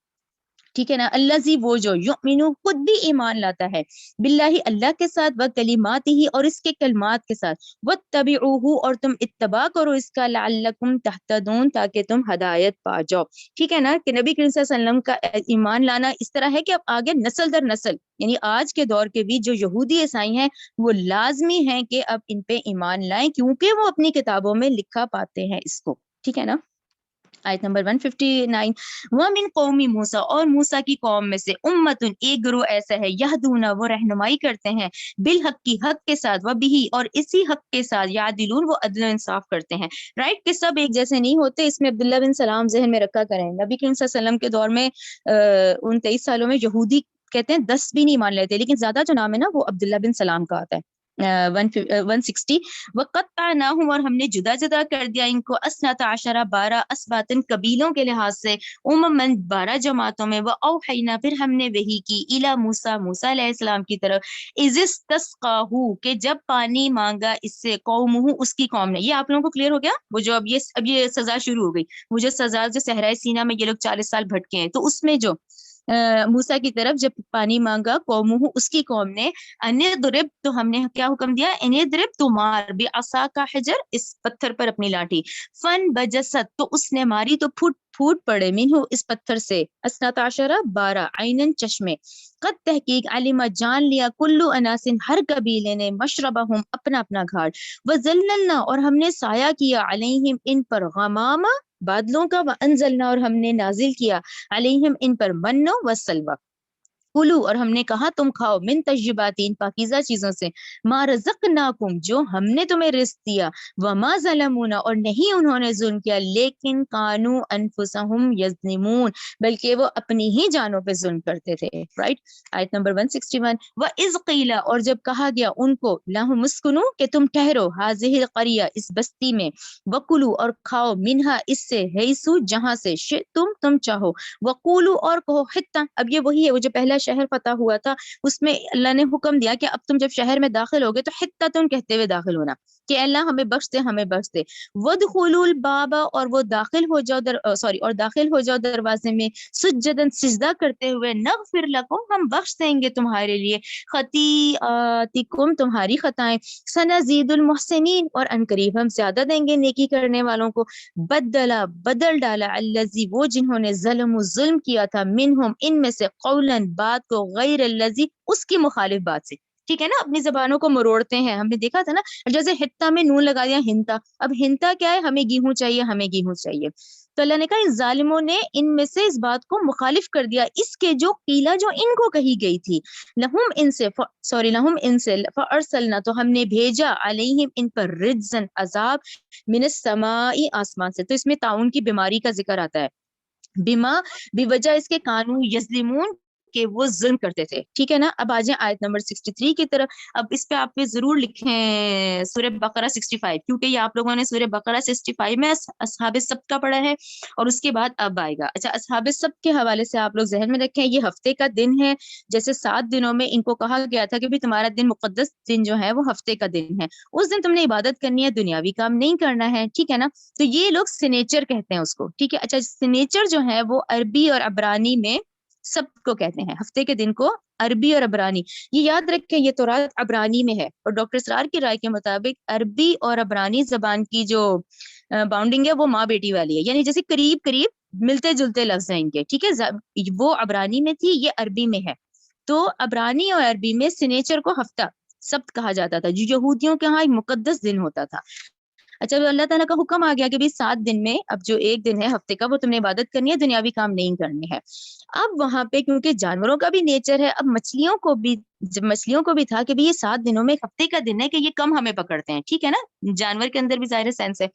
[SPEAKER 1] ٹھیک ہے نا. الذی وہ جو یؤمنو خود بھی ایمان لاتا ہے باللہ اللہ کے ساتھ, وکلماتہ اور اس کے کلمات کے ساتھ, واتبعوہ اور تم اتباع کرو اس کا, لعلکم تہتدون تاکہ تم ہدایت پا جاؤ. ٹھیک ہے نا. کہ نبی کریم صلی اللہ علیہ وسلم کا ایمان لانا اس طرح ہے کہ اب آگے نسل در نسل یعنی آج کے دور کے بھی جو یہودی عیسائی ہیں وہ لازمی ہیں کہ اب ان پہ ایمان لائیں کیونکہ وہ اپنی کتابوں میں لکھا پاتے ہیں اس کو. ٹھیک ہے نا. آیت نمبر 159 وَمِن قومی موسیٰ اور موسیٰ کی قوم میں سے امتن ایک گروہ ایسا ہے یہدون وہ رہنمائی کرتے ہیں بالحق کی حق کے ساتھ وبہی اور اسی حق کے ساتھ یعدلون وہ عدل و انصاف کرتے ہیں. رائٹ کہ سب ایک جیسے نہیں ہوتے. اس میں عبداللہ بن سلام ذہن میں رکھا کریں. نبی کریم صلی اللہ علیہ وسلم کے دور میں ان 23 سالوں میں یہودی کہتے ہیں 10 بھی نہیں مان لیتے, لیکن زیادہ جو نام ہے نا وہ عبداللہ بن سلام کا آتا ہے. 160 وقطعناہم اور ہم نے جدا جدا کر دیا ان کو, اثنتا عشرہ 12 اسباطن قبیلوں کے لحاظ سے, امماً 12 جماعتوں میں, واوحینا پھر ہم نے وحی کی, الی موسیٰ موسیٰ علیہ السلام کی طرف, اذ استسقاہ کہ جب پانی مانگا اس سے قومہ اس کی قوم نے. یہ آپ لوگوں کو کلیئر ہو گیا. وہ جو اب یہ سزا شروع ہو گئی, وہ جو سزا جو صحرائے سینا میں یہ لوگ 40 سال بھٹکے ہیں, تو اس میں جو موسیٰ کی طرف جب پانی مانگا قومہ اس کی قوم نے, اندرب تو ہم نے کیا حکم دیا, اندرب تو مار بعصاک حجر اس پتھر پر اپنی لاٹھی, فن بجست تو اس نے ماری تو پھوٹ پڑے منہ اس پتھر سے, اثنتا عشرہ 12 عینن چشمے, قد تحقیق علم جان لیا کلو اناسن ہر قبیلے نے, مشربہم اپنا اپنا گھاٹ, وذللنا اور ہم نے سایہ کیا علیہم ان پر غمامہ بادلوں کا, وانزلنا اور ہم نے نازل کیا علیہم ان پر من و سلوہ, کلو اور ہم نے کہا تم کھاؤ من طیبات ان پاکیزہ چیزوں سے, ما رزقناکم جو ہم نے تمہیں رزق دیا, وما ظلمونا اور نہیں انہوں نے ظلم کیا, لیکن کانوا انفسہم یظلمون بلکہ وہ اپنی ہی جانوں پہ ظلم کرتے تھے. رائٹ. آیت نمبر 161 وَإِذْ قِيلَ اور جب کہا گیا ان کو, لَهُمُ اسْكُنُوا کہ تم ٹھہرو, هَذِهِ الْقَرْيَةِ اس بستی میں, وَكُلُوا اور کھاؤ, منہا اس سے, حیث جہاں سے, شئتم تم چاہو، وقولو اور کہو حتہ، اب یہ وہی ہے وہ جو پہلا شہر فتح ہوا تھا، اس میں اللہ نے حکم دیا کہ اب تم جب شہر میں داخل ہوگے تو حتہ تم کہتے ہوئے داخل ہونا کہ اللہ ہمیں بخش دے، ہمیں بخش دے، وادخلوا الباب اور وہ داخل ہو جاؤ اور داخل ہو جاؤ دروازے میں، سجدن سجدہ کرتے ہوئے، نغفر لکم ہم بخش دیں گے تمہارے لیے، خطیئاتکم تمہاری خطائیں، سنزید المحسنین اور عنقریب ہم زیادہ دیں گے نیکی کرنے والوں کو، بدل ڈالا الذی وہ جنہوں نے ظلم کیا تھا، منہم ان میں سے، قولاً بات کو، غیر الذی اس کی مخالف بات سے، ٹھیک ہے نا، اپنی زبانوں کو مروڑتے ہیں، ہم نے دیکھا تھا نا، جیسے حتہ میں نون لگا دیا ہنتا، اب ہنتا کیا ہے، ہمیں گیہوں چاہیے، ہمیں گیہوں چاہیے، تو اللہ نے کہا ان ظالموں نے ان میں سے اس بات کو مخالف کر دیا، اس کے جو قیلا جو ان کو کہی گئی تھی، لہم ان سے فارسلنا تو ہم نے بھیجا، علیہم ان پر، رجزن عذاب، من السماء آسمان سے، تو اس میں طاعون کی بیماری کا ذکر آتا ہے، بما بوجہ اس کے کانو یظلمون کہ وہ ظلم کرتے تھے، ٹھیک ہے نا، اب آ جائیں آیت نمبر 63 کی طرف، اب اس پہ آپ ضرور لکھیں سورہ بقرہ 65، کیونکہ یہ آپ لوگوں نے سورہ بقرہ 65 میں اصحاب السبت کا پڑھا ہے، اور اس کے بعد اب آئے گا، اچھا اصحاب السبت کے حوالے سے آپ لوگ ذہن میں رکھیں، یہ ہفتے کا دن ہے، جیسے 7 دنوں میں ان کو کہا گیا تھا کہ بھی تمہارا دن مقدس دن جو ہے وہ ہفتے کا دن ہے، اس دن تم نے عبادت کرنی ہے، دنیاوی کام نہیں کرنا ہے، ٹھیک ہے نا، تو یہ لوگ سنیچر کہتے ہیں اس کو، ٹھیک ہے، اچھا سنیچر جو ہے وہ عربی اور عبرانی میں سبت کو کہتے ہیں، ہفتے کے دن کو عربی اور عبرانی، یہ یاد رکھیں یہ تورات عبرانی میں ہے، اور ڈاکٹر اسرار کی رائے کے مطابق عربی اور عبرانی زبان کی جو باؤنڈنگ ہے وہ ماں بیٹی والی ہے، یعنی جیسے قریب قریب ملتے جلتے لفظ ہیں ان کے، ٹھیک ہے، وہ عبرانی میں تھی، یہ عربی میں ہے، تو عبرانی اور عربی میں سنیچر کو ہفتہ سبت کہا جاتا تھا، جو یہودیوں کے ہاں ایک مقدس دن ہوتا تھا، اچھا اللہ تعالیٰ کا حکم آ گیا کہ 7 دن میں اب جو ایک دن ہے ہفتے کا وہ تم نے عبادت کرنی ہے، دنیاوی کام نہیں کرنے ہے، اب وہاں پہ کیونکہ جانوروں کا بھی نیچر ہے، اب مچھلیوں کو بھی تھا کہ یہ 7 دنوں میں ایک ہفتے کا دن ہے کہ یہ کم ہمیں پکڑتے ہیں، ٹھیک ہے نا، جانور کے اندر بھی ظاہر سینس ہے،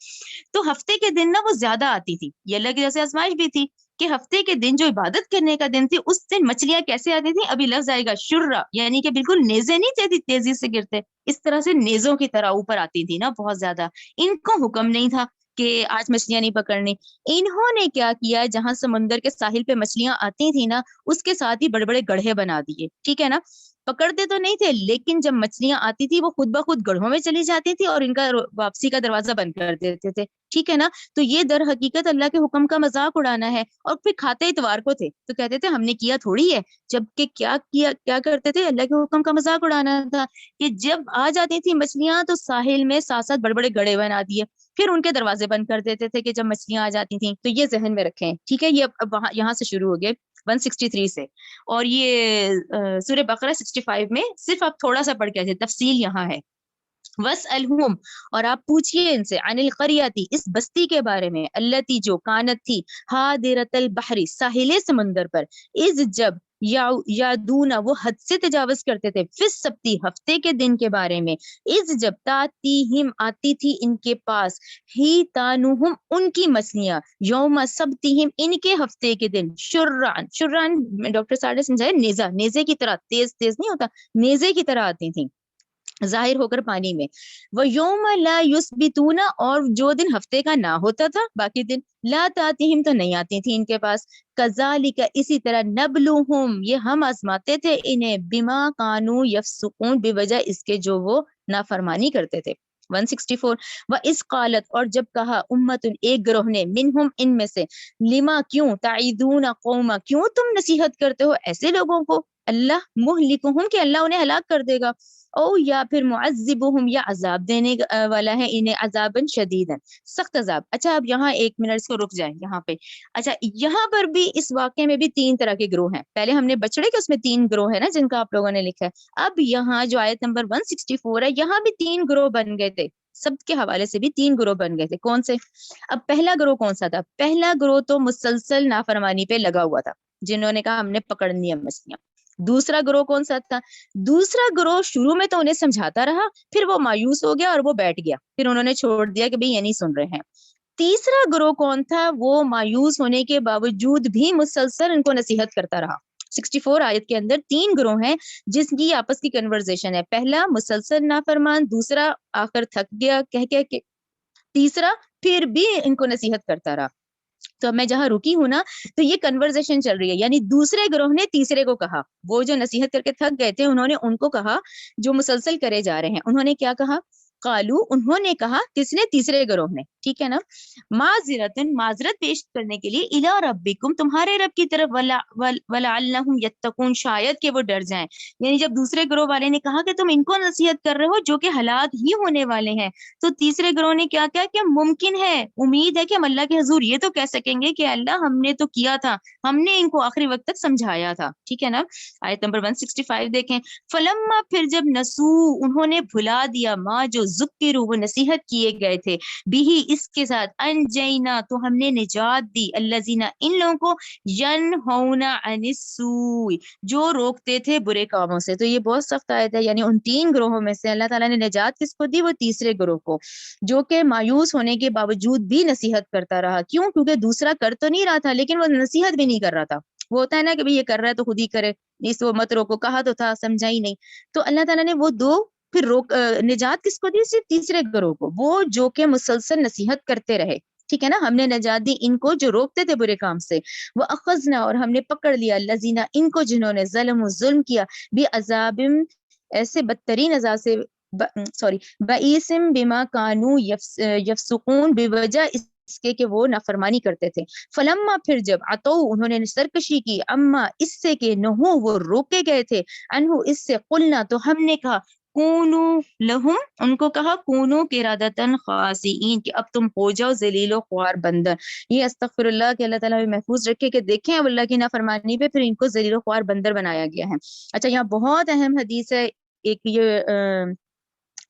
[SPEAKER 1] تو ہفتے کے دن نا وہ زیادہ آتی تھی، یہ اللہ کی جیسے آزمائش بھی تھی کہ ہفتے کے دن جو عبادت کرنے کا دن تھی اس دن مچھلیاں کیسے آتی تھیں، ابھی لفظ آئے گا شرہ، یعنی کہ بالکل نیزے نہیں تیزی سے گرتے، اس طرح سے نیزوں کی طرح اوپر آتی تھی نا بہت زیادہ، ان کو حکم نہیں تھا کہ آج مچھلیاں نہیں پکڑنی، انہوں نے کیا کیا، جہاں سمندر کے ساحل پہ مچھلیاں آتی تھی نا اس کے ساتھ ہی بڑے بڑے گڑھے بنا دیے، ٹھیک ہے نا، پکڑتے تو نہیں تھے لیکن جب مچھلیاں آتی تھی وہ خود بخود گڑھوں میں چلی جاتی تھی اور ان کا واپسی کا دروازہ بند کر دیتے تھے، ٹھیک ہے نا، تو یہ در حقیقت اللہ کے حکم کا مذاق اڑانا ہے، اور پھر کھاتے اتوار کو تھے تو کہتے تھے ہم نے کیا تھوڑی ہے، جبکہ کیا کرتے تھے، اللہ کے حکم کا مذاق اڑانا تھا کہ جب آ جاتی تھی مچھلیاں تو ساحل میں ساتھ ساتھ بڑے بڑے گڑھے بنا دیے، پھر ان کے دروازے بند کر دیتے تھے کہ جب مچھلیاں آ جاتی تھیں، تو یہ ذہن میں رکھیں، ٹھیک ہے، یہ اب یہاں سے شروع ہو گئے 163 سے، اور یہ سورہ بقرہ 65 میں صرف آپ تھوڑا سا پڑھ کے آئے، تفصیل یہاں ہے، وَاسْأَلْهُمْ اور آپ پوچھئے ان سے، عن القریتی اس بستی کے بارے میں، التی جو کانت تھی، حاضرۃ البحر ساحل سمندر پر، اذ جب یادون وہ حد سے تجاوز کرتے تھے، فی السبتی ہفتے کے دن کے بارے میں، اذ جب تاتیہم آتی تھی ان کے پاس، ہی تانوہم ان کی مچھلیاں، یوم سبتہم ان کے ہفتے کے دن، شرعن ڈاکٹر صاحب نے سمجھایا نیزے کی طرح، تیز نہیں ہوتا، نیزے کی طرح آتی تھیں ظاہر ہو کر پانی میں، وہ یوم لا یثبتون اور جو دن ہفتے کا نہ ہوتا تھا باقی دن، لا تاتہم تو نہیں آتی تھی ان کے پاس، کذالک اسی طرح، نبلوہم یہ ہم آزماتے تھے انہیں، بما کانوا یفسقون بوجہ اس کے جو وہ نافرمانی کرتے تھے، 164 وَإِذْ قَالَتْ اور جب کہا، امتن ایک گروہ نے، منہم ان میں سے، لما کیوں، تعیدون قوما کیوں تم نصیحت کرتے ہو ایسے لوگوں کو، اللہ مہلکہم کہ اللہ انہیں ہلاک کر دے گا، او یا پھر معذبہم یا عذاب دینے والا ہے انہیں، عذابا شدیدا سخت عذاب، اچھا اب یہاں 1 منٹ اس کو رک جائیں یہاں پہ، اچھا یہاں پر بھی اس واقعے میں بھی 3 طرح کے گروہ ہیں، پہلے ہم نے بچڑے کے اس میں 3 گروہ ہے نا جن کا آپ لوگوں نے لکھا ہے، اب یہاں جو آیت نمبر 164 ہے یہاں بھی 3 گروہ بن گئے تھے، سب کے حوالے سے بھی 3 گروہ بن گئے تھے، کون سے، اب پہلا گروہ کون سا تھا، پہلا گروہ تو مسلسل نافرمانی پہ لگا ہوا تھا، جنہوں نے کہا ہم نے پکڑنی ہے مچھلیاں، دوسرا گروہ کون سا تھا، دوسرا گروہ شروع میں تو انہیں سمجھاتا رہا، پھر وہ مایوس ہو گیا اور وہ بیٹھ گیا، پھر انہوں نے چھوڑ دیا کہ بھئی یہ نہیں سن رہے ہیں، تیسرا گروہ کون تھا، وہ مایوس ہونے کے باوجود بھی مسلسل ان کو نصیحت کرتا رہا، 64 آیت کے اندر 3 گروہ ہیں جس کی آپس کی کنورزیشن ہے، پہلا مسلسل نافرمان، دوسرا آخر تھک گیا کہہ کے، تیسرا پھر بھی ان کو نصیحت کرتا رہا، تو میں جہاں رکی ہوں نا تو یہ کنورزیشن چل رہی ہے، یعنی دوسرے گروہ نے تیسرے کو کہا، وہ جو نصیحت کر کے تھک گئے تھے انہوں نے ان کو کہا جو مسلسل کرے جا رہے ہیں، انہوں نے کیا کہا؟ قالو، انہوں نے کہا، کس نے؟ تیسرے گروہ نے، ٹھیک ہے نا، معذرتن، معذرت پیش کرنے کے لیے، الی ربکم، تمہارے رب کی طرف، ولعلہم یتقون، شاید کہ وہ ڈر جائیں، یعنی جب دوسرے گروہ والے نے کہا کہ تم ان کو نصیحت کر رہے ہو جو کہ حالات ہی ہونے والے ہیں، تو تیسرے گروہ نے کیا کیا کہ ممکن ہے، امید ہے کہ ہم اللہ کے حضور یہ تو کہہ سکیں گے کہ اللہ ہم نے تو کیا تھا، ہم نے ان کو آخری وقت تک سمجھایا تھا، ٹھیک ہے نا۔ آیت نمبر 165 دیکھیں، فلما، پھر جب نسو، انہوں نے بھلا دیا، ماں جو ذکروا، وہ نصیحت کیے گئے تھے، بھی، اس کے ساتھ، انجینا، تو ہم نے نجات دی، الذین، ان لوگوں کو، ینہون عن السوء، جو روکتے تھے برے کاموں سے۔ تو یہ بہت سخت آیت ہے، یعنی ان 3 گروہوں میں سے اللہ تعالیٰ نے نجات کس کو دی؟ وہ تیسرے گروہ کو، جو کہ مایوس ہونے کے باوجود بھی نصیحت کرتا رہا، کیوں؟ کیونکہ دوسرا کر تو نہیں رہا تھا لیکن وہ نصیحت بھی نہیں کر رہا تھا، وہ ہوتا ہے نا کہ بھئی یہ کر رہا ہے تو خود ہی کرے، اس کو مت روکو، کہا تو تھا سمجھا ہی نہیں۔ تو اللہ تعالیٰ نے وہ دو پھر نجات کس کو دی؟ صرف تیسرے گروہ کو، وہ جو کہ مسلسل نصیحت کرتے رہے، ٹھیک ہے نا، ہم نے نجات دی ان کو جو روکتے تھے برے کام سے، وہ اخذنا، اور ہم نے پکڑ لیا، الذین، ان کو جنہوں نے ظلم کیا، بعذاب، ایسے بدترین عذاب سے، بئیسم بما کانوا یفسقون، بوجہ اس کے کہ وہ نافرمانی کرتے تھے، فلما، پھر جب، عتو، انہوں نے سرکشی کی، اما، اس سے کہ، نہو، وہ روکے گئے تھے، انہو، اس سے، قلنا، تو ہم نے کہا، کونو لہم، ان کو کہا، کونو قرادتن خاسئین، کہ اب تم ہو جاؤ ذلیل و خوار بندر۔ یہ استغفر اللہ کہ اللہ تعالیٰ محفوظ رکھے کہ دیکھیں اب اللہ کی نافرمانی پہ پھر ان کو ذلیل و خوار بندر بنایا گیا ہے۔ اچھا، یہاں بہت اہم حدیث ہے ایک، یہ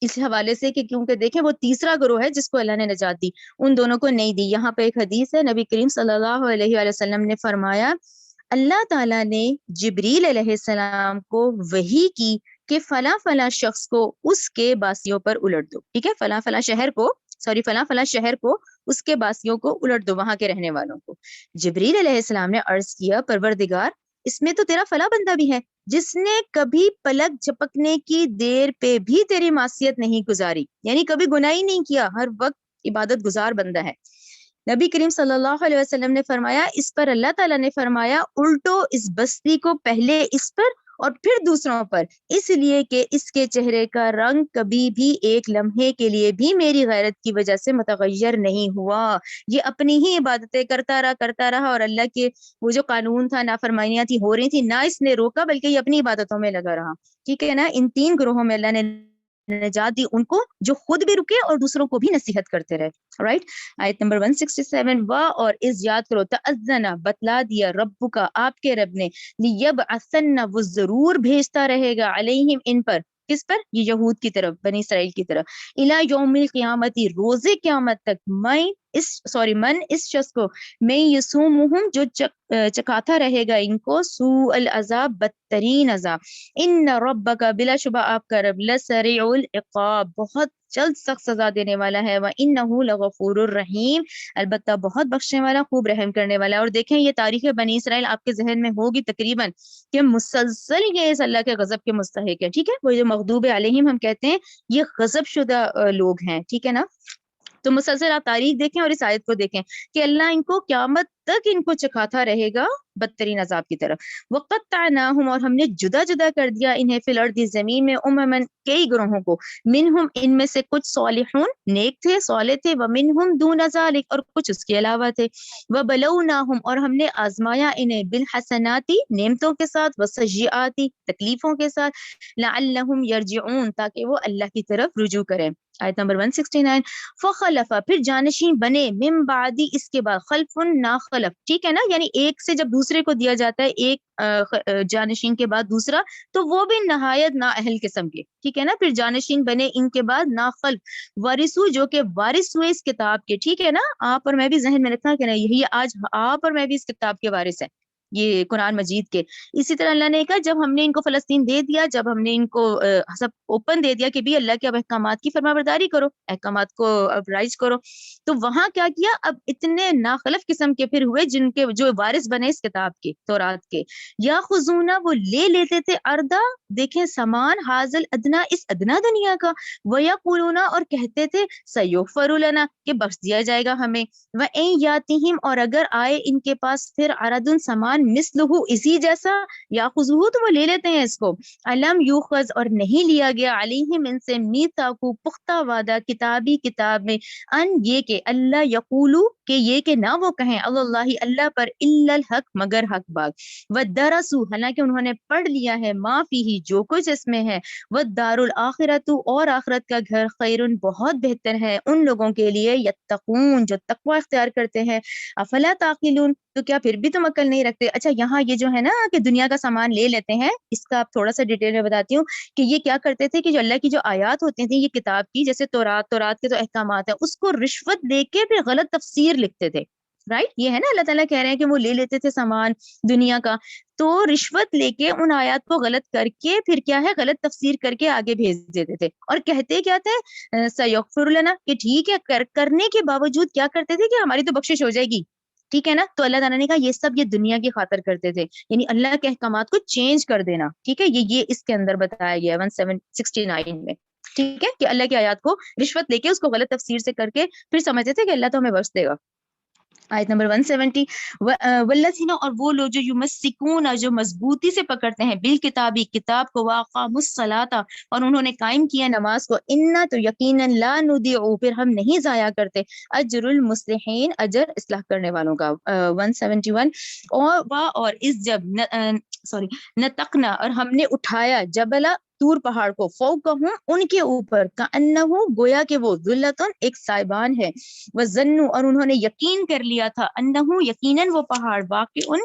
[SPEAKER 1] اس حوالے سے کہ کیونکہ دیکھیں وہ تیسرا گروہ ہے جس کو اللہ نے نجات دی، ان دونوں کو نہیں دی۔ یہاں پہ ایک حدیث ہے، نبی کریم صلی اللہ علیہ وآلہ وسلم نے فرمایا، اللہ تعالیٰ نے جبریل علیہ السلام کو وحی کی کہ فلاں فلاں شخص کو اس کے باسیوں پر الٹ دو، ٹھیک ہے، فلاں فلاں شہر کو، فلاں فلاں شہر کو، اس کے باسیوں کو الٹ دو، وہاں کے رہنے والوں کو۔ جبریل علیہ السلام نے عرض کیا، پروردگار، اس میں تو تیرا فلاں بندہ بھی ہے جس نے کبھی پلک جھپکنے کی دیر پہ بھی تیری معصیت نہیں گزاری، یعنی کبھی گناہ ہی نہیں کیا، ہر وقت عبادت گزار بندہ ہے۔ نبی کریم صلی اللہ علیہ وسلم نے فرمایا، اس پر اللہ تعالیٰ نے فرمایا، الٹو اس بستی کو، پہلے اس پر اور پھر دوسروں پر، اس لیے کہ اس کے چہرے کا رنگ کبھی بھی ایک لمحے کے لیے بھی میری غیرت کی وجہ سے متغیر نہیں ہوا، یہ اپنی ہی عبادتیں کرتا رہا اور اللہ کے وہ جو قانون تھا، نافرمانیاں تھی ہو رہی تھی، نہ اس نے روکا بلکہ یہ اپنی عبادتوں میں لگا رہا، ٹھیک ہے نا۔ ان 3 گروہوں میں اللہ نے نجات دی ان کو جو خود بھی رکے اور دوسروں کو بھی نصیحت کرتے رہے، رائٹ۔ آیت نمبر 167، وا، اور از، یاد کرو، تأذن، بتلا دیا، رب کا، آپ کے رب نے، لیبعثن، وہ ضرور بھیجتا رہے گا، علیہم، ان پر، کس پر؟ یہ یہود کی طرف، بنی اسرائیل کی طرف، الی یوم القیامت، روز قیامت تک، من، اس شخص کو، میں یسومہم، جو چکاتا رہے گا ان کو، سوء العذاب، بدترین عذاب، ان ربک، بلا شبہ آپ کا رب، لسریع العقاب، بہت جلد سخت سزا دینے والا ہے، وَإِنَّهُ لَغَفُورٌ الرحیم، البتہ بہت بخشنے والا، خوب رحم کرنے والا ہے۔ اور دیکھیں یہ تاریخ بنی اسرائیل آپ کے ذہن میں ہوگی تقریباً کہ مسلسل یہ اس اللہ کے غضب کے مستحق ہے، ٹھیک ہے، وہ جو مغضوب علیہم ہم کہتے ہیں، یہ غضب شدہ لوگ ہیں، ٹھیک ہے نا۔ تو مسلسل آپ تاریخ دیکھیں اور اس آیت کو دیکھیں کہ اللہ ان کو قیامت تک ان کو چکھاتا رہے گا بدترین عذاب کی طرف۔ وَقَطَّعْنَاهُمْ، اور ہم نے جدا جدا کر دیا انہیں، فی الارض، زمین میں، امماً، کئی گروہوں کو، منہم، ان میں سے کچھ صالحون، نیک تھے، صالح تھے، ومنہم دون ذالک، اور کچھ اس کے علاوہ تھے، وبلوناہم، اور ہم نے آزمایا انہیں، بالحسناتی، نعمتوں کے ساتھ، والسیئاتی، تکلیفوں کے ساتھ، لعلہم یرجعون، تاکہ وہ اللہ کی طرف رجوع کریں۔ آیت نمبر 169، فخلف، پھر جانشین بنے، من بعدی، اس کے بعد، خلف، ناخلف، ٹھیک ہے نا، یعنی ایک سے جب دوسرے کو دیا جاتا ہے، ایک جانشین کے بعد دوسرا، تو وہ بھی نہایت نااہل قسم کے، ٹھیک ہے نا، پھر جانشین بنے ان کے بعد ناخلف، وارثو، جو کہ وارث ہوئے اس کتاب کے، ٹھیک ہے نا، آپ اور میں بھی ذہن میں رکھنا کہ نہیں، یہی آج آپ اور میں بھی اس کتاب کے وارث ہیں، یہ قرآن مجید کے. اسی طرح اللہ نے کہا جب ہم نے ان کو فلسطین دے دیا، جب ہم نے ان کو سب اوپن دے دیا کہ بھی اللہ کے اب احکامات کی فرما برداری کرو، احکامات کو اب رائز کرو، تو وہاں کیا کیا، اب اتنے ناخلف قسم کے پھر ہوئے جن کے جو وارث بنے اس کتاب کے، تورات کے. یا خزونہ وہ لے لیتے تھے اردا، دیکھیں سامان، حاضل ادنا اس ادنا دنیا کا، وَيَقُولُونَ اور کہتے تھے سَيُغْفَرُ لَنَا کہ بخش دیا جائے گا ہمیں، وَإِن يَأْتِهِمْ اور اگر آئے ان کے پاس پھر عرض سامان مثلہ اسی جیسا، یا خذوہ تو وہ لے لیتے ہیں اس کو، علم یوخذ اور نہیں لیا گیا علیہم ان سے میثاق پختہ وعدہ کتابی کتاب میں، ان یہ کہ اللہ یقولو کہ یہ کہ نہ وہ کہیں اللہ اللہ پر الا الحق مگر حق بات، ودرسوا حالانکہ انہوں نے پڑھ لیا ہے ما فیہ جو کچھ اس میں ہے، والدار الاخرۃ اور آخرت کا گھر خیر بہت بہتر ہے ان لوگوں کے لیے یتقون جو تقوی اختیار کرتے ہیں. افلا تعقلون تو کیا پھر بھی تم عقل نہیں رکھتے. اچھا یہاں یہ جو ہے نا کہ دنیا کا سامان لے لیتے ہیں، اس کا آپ تھوڑا سا ڈیٹیل میں بتاتی ہوں کہ یہ کیا کرتے تھے کہ جو اللہ کی جو آیات ہوتی تھیں یہ کتاب کی، جیسے تورات کے جو احکامات ہیں اس کو رشوت دے کے پھر غلط تفسیر لکھتے تھے. رائٹ، یہ ہے نا اللہ تعالیٰ کہہ رہے ہیں کہ وہ لے لیتے تھے سامان دنیا کا، تو رشوت لے کے ان آیات کو غلط کر کے پھر کیا ہے غلط تفسیر کر کے آگے بھیج دیتے تھے، اور کہتے کیا تھے سیغفر لنا کہ ٹھیک ہے، کرنے کے باوجود کیا کرتے تھے کہ ہماری تو بخشش ہو جائے گی. ٹھیک ہے نا، تو اللہ تعالیٰ نے کہا یہ سب یہ دنیا کی خاطر کرتے تھے، یعنی اللہ کے احکامات کو چینج کر دینا. ٹھیک ہے، یہ اس کے اندر بتایا گیا ہے 1769 میں. ٹھیک ہے، کہ اللہ کی آیات کو رشوت لے کے اس کو غلط تفسیر سے کر کے پھر سمجھتے تھے کہ اللہ تو ہمیں بخش دے گا. آیت نمبر 170 والذین اور وہ لوگ جو یمسکون جو مضبوطی سے پکڑتے ہیں بالکتابی کتاب کو، واقاموا الصلاۃ اور انہوں نے قائم کیا نماز کو، انا تو یقیناً لا نضیع پھر ہم نہیں ضائع کرتے اجر المصلحین اجر اصلاح کرنے والوں کا. 171 اور اس جب نتقنا اور ہم نے اٹھایا جبلا طور پہاڑ کو، فوقہم ان کے اوپر، کأنہ گویا کہ وہ ذلتن ایک سائبان ہے، وظنوا اور انہوں نے یقین کر لیا تھا، انہ یقیناً وہ پہاڑ واقع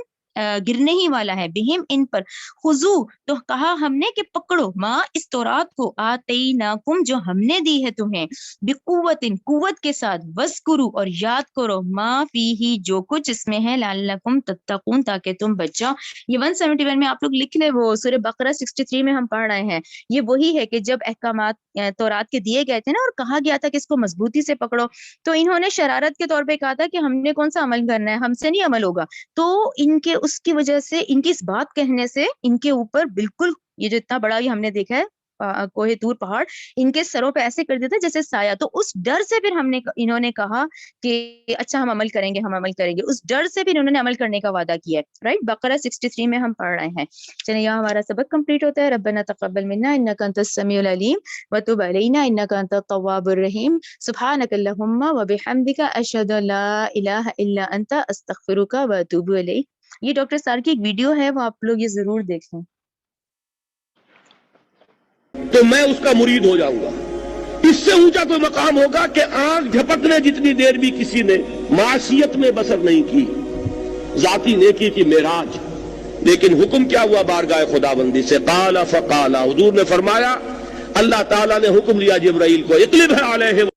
[SPEAKER 1] گرنے ہی والا ہے، بہم ان پر، خذو تو کہا ہم نے کہ پکڑو، ماں اس تورات کو، آتیناکم جو ہم نے دی ہے تمہیں، بقوت قوت کے ساتھ، وذکروا اور یاد کرو، ما فیہ جو کچھ اس میں ہے، لعلکم تتقون تاکہ تم بچ جاؤ. یہ 171 میں آپ لوگ لکھ لیں، وہ سورہ بقرہ 63 میں ہم پڑھ رہے ہیں. یہ وہی ہے کہ جب احکامات تورات کے دیے گئے تھے نا اور کہا گیا تھا کہ اس کو مضبوطی سے پکڑو، تو انہوں نے شرارت کے طور پہ کہا تھا کہ ہم نے کون سا عمل کرنا ہے، ہم سے نہیں عمل ہوگا. تو ان کے اس کی وجہ سے، ان کی اس بات کہنے سے ان کے اوپر بالکل یہ جو اتنا بڑا یہ ہم نے دیکھا ہے کوہ طور پہاڑ، ان کے سروں پہ ایسے کر دیتا جیسے سایہ. تو اس ڈر سے پھر انہوں نے کہا کہ اچھا ہم عمل کریں گے، ہم عمل کریں گے. اس ڈر سے پھر انہوں نے عمل کرنے کا وعدہ کیا ہے. رائٹ، بقرہ 63 میں ہم پڑھ رہے ہیں. چلیے یہاں ہمارا سبق کمپلیٹ ہوتا ہے. ربنا تقبل منا انک انت السمیع العلیم وتب علینا انک انت التواب الرحیم. سبحانک اللہم وبحمدک اشہد ان لا الہ الا انت استغفرک واتوب الیک. یہ ڈاکٹر سار کی ایک ویڈیو ہے، وہ آپ لوگ یہ ضرور دیکھیں.
[SPEAKER 2] تو میں اس کا مرید ہو جاؤں گا. اس سے اونچا کوئی مقام ہوگا کہ آنکھ جھپکنے جتنی دیر بھی کسی نے معصیت میں بسر نہیں کی، ذاتی نیکی کی معراج. لیکن حکم کیا ہوا بارگاہ خداوندی سے، قال فقال، حضور نے فرمایا اللہ تعالیٰ نے حکم لیا جبرائیل کو، اقلب علیہ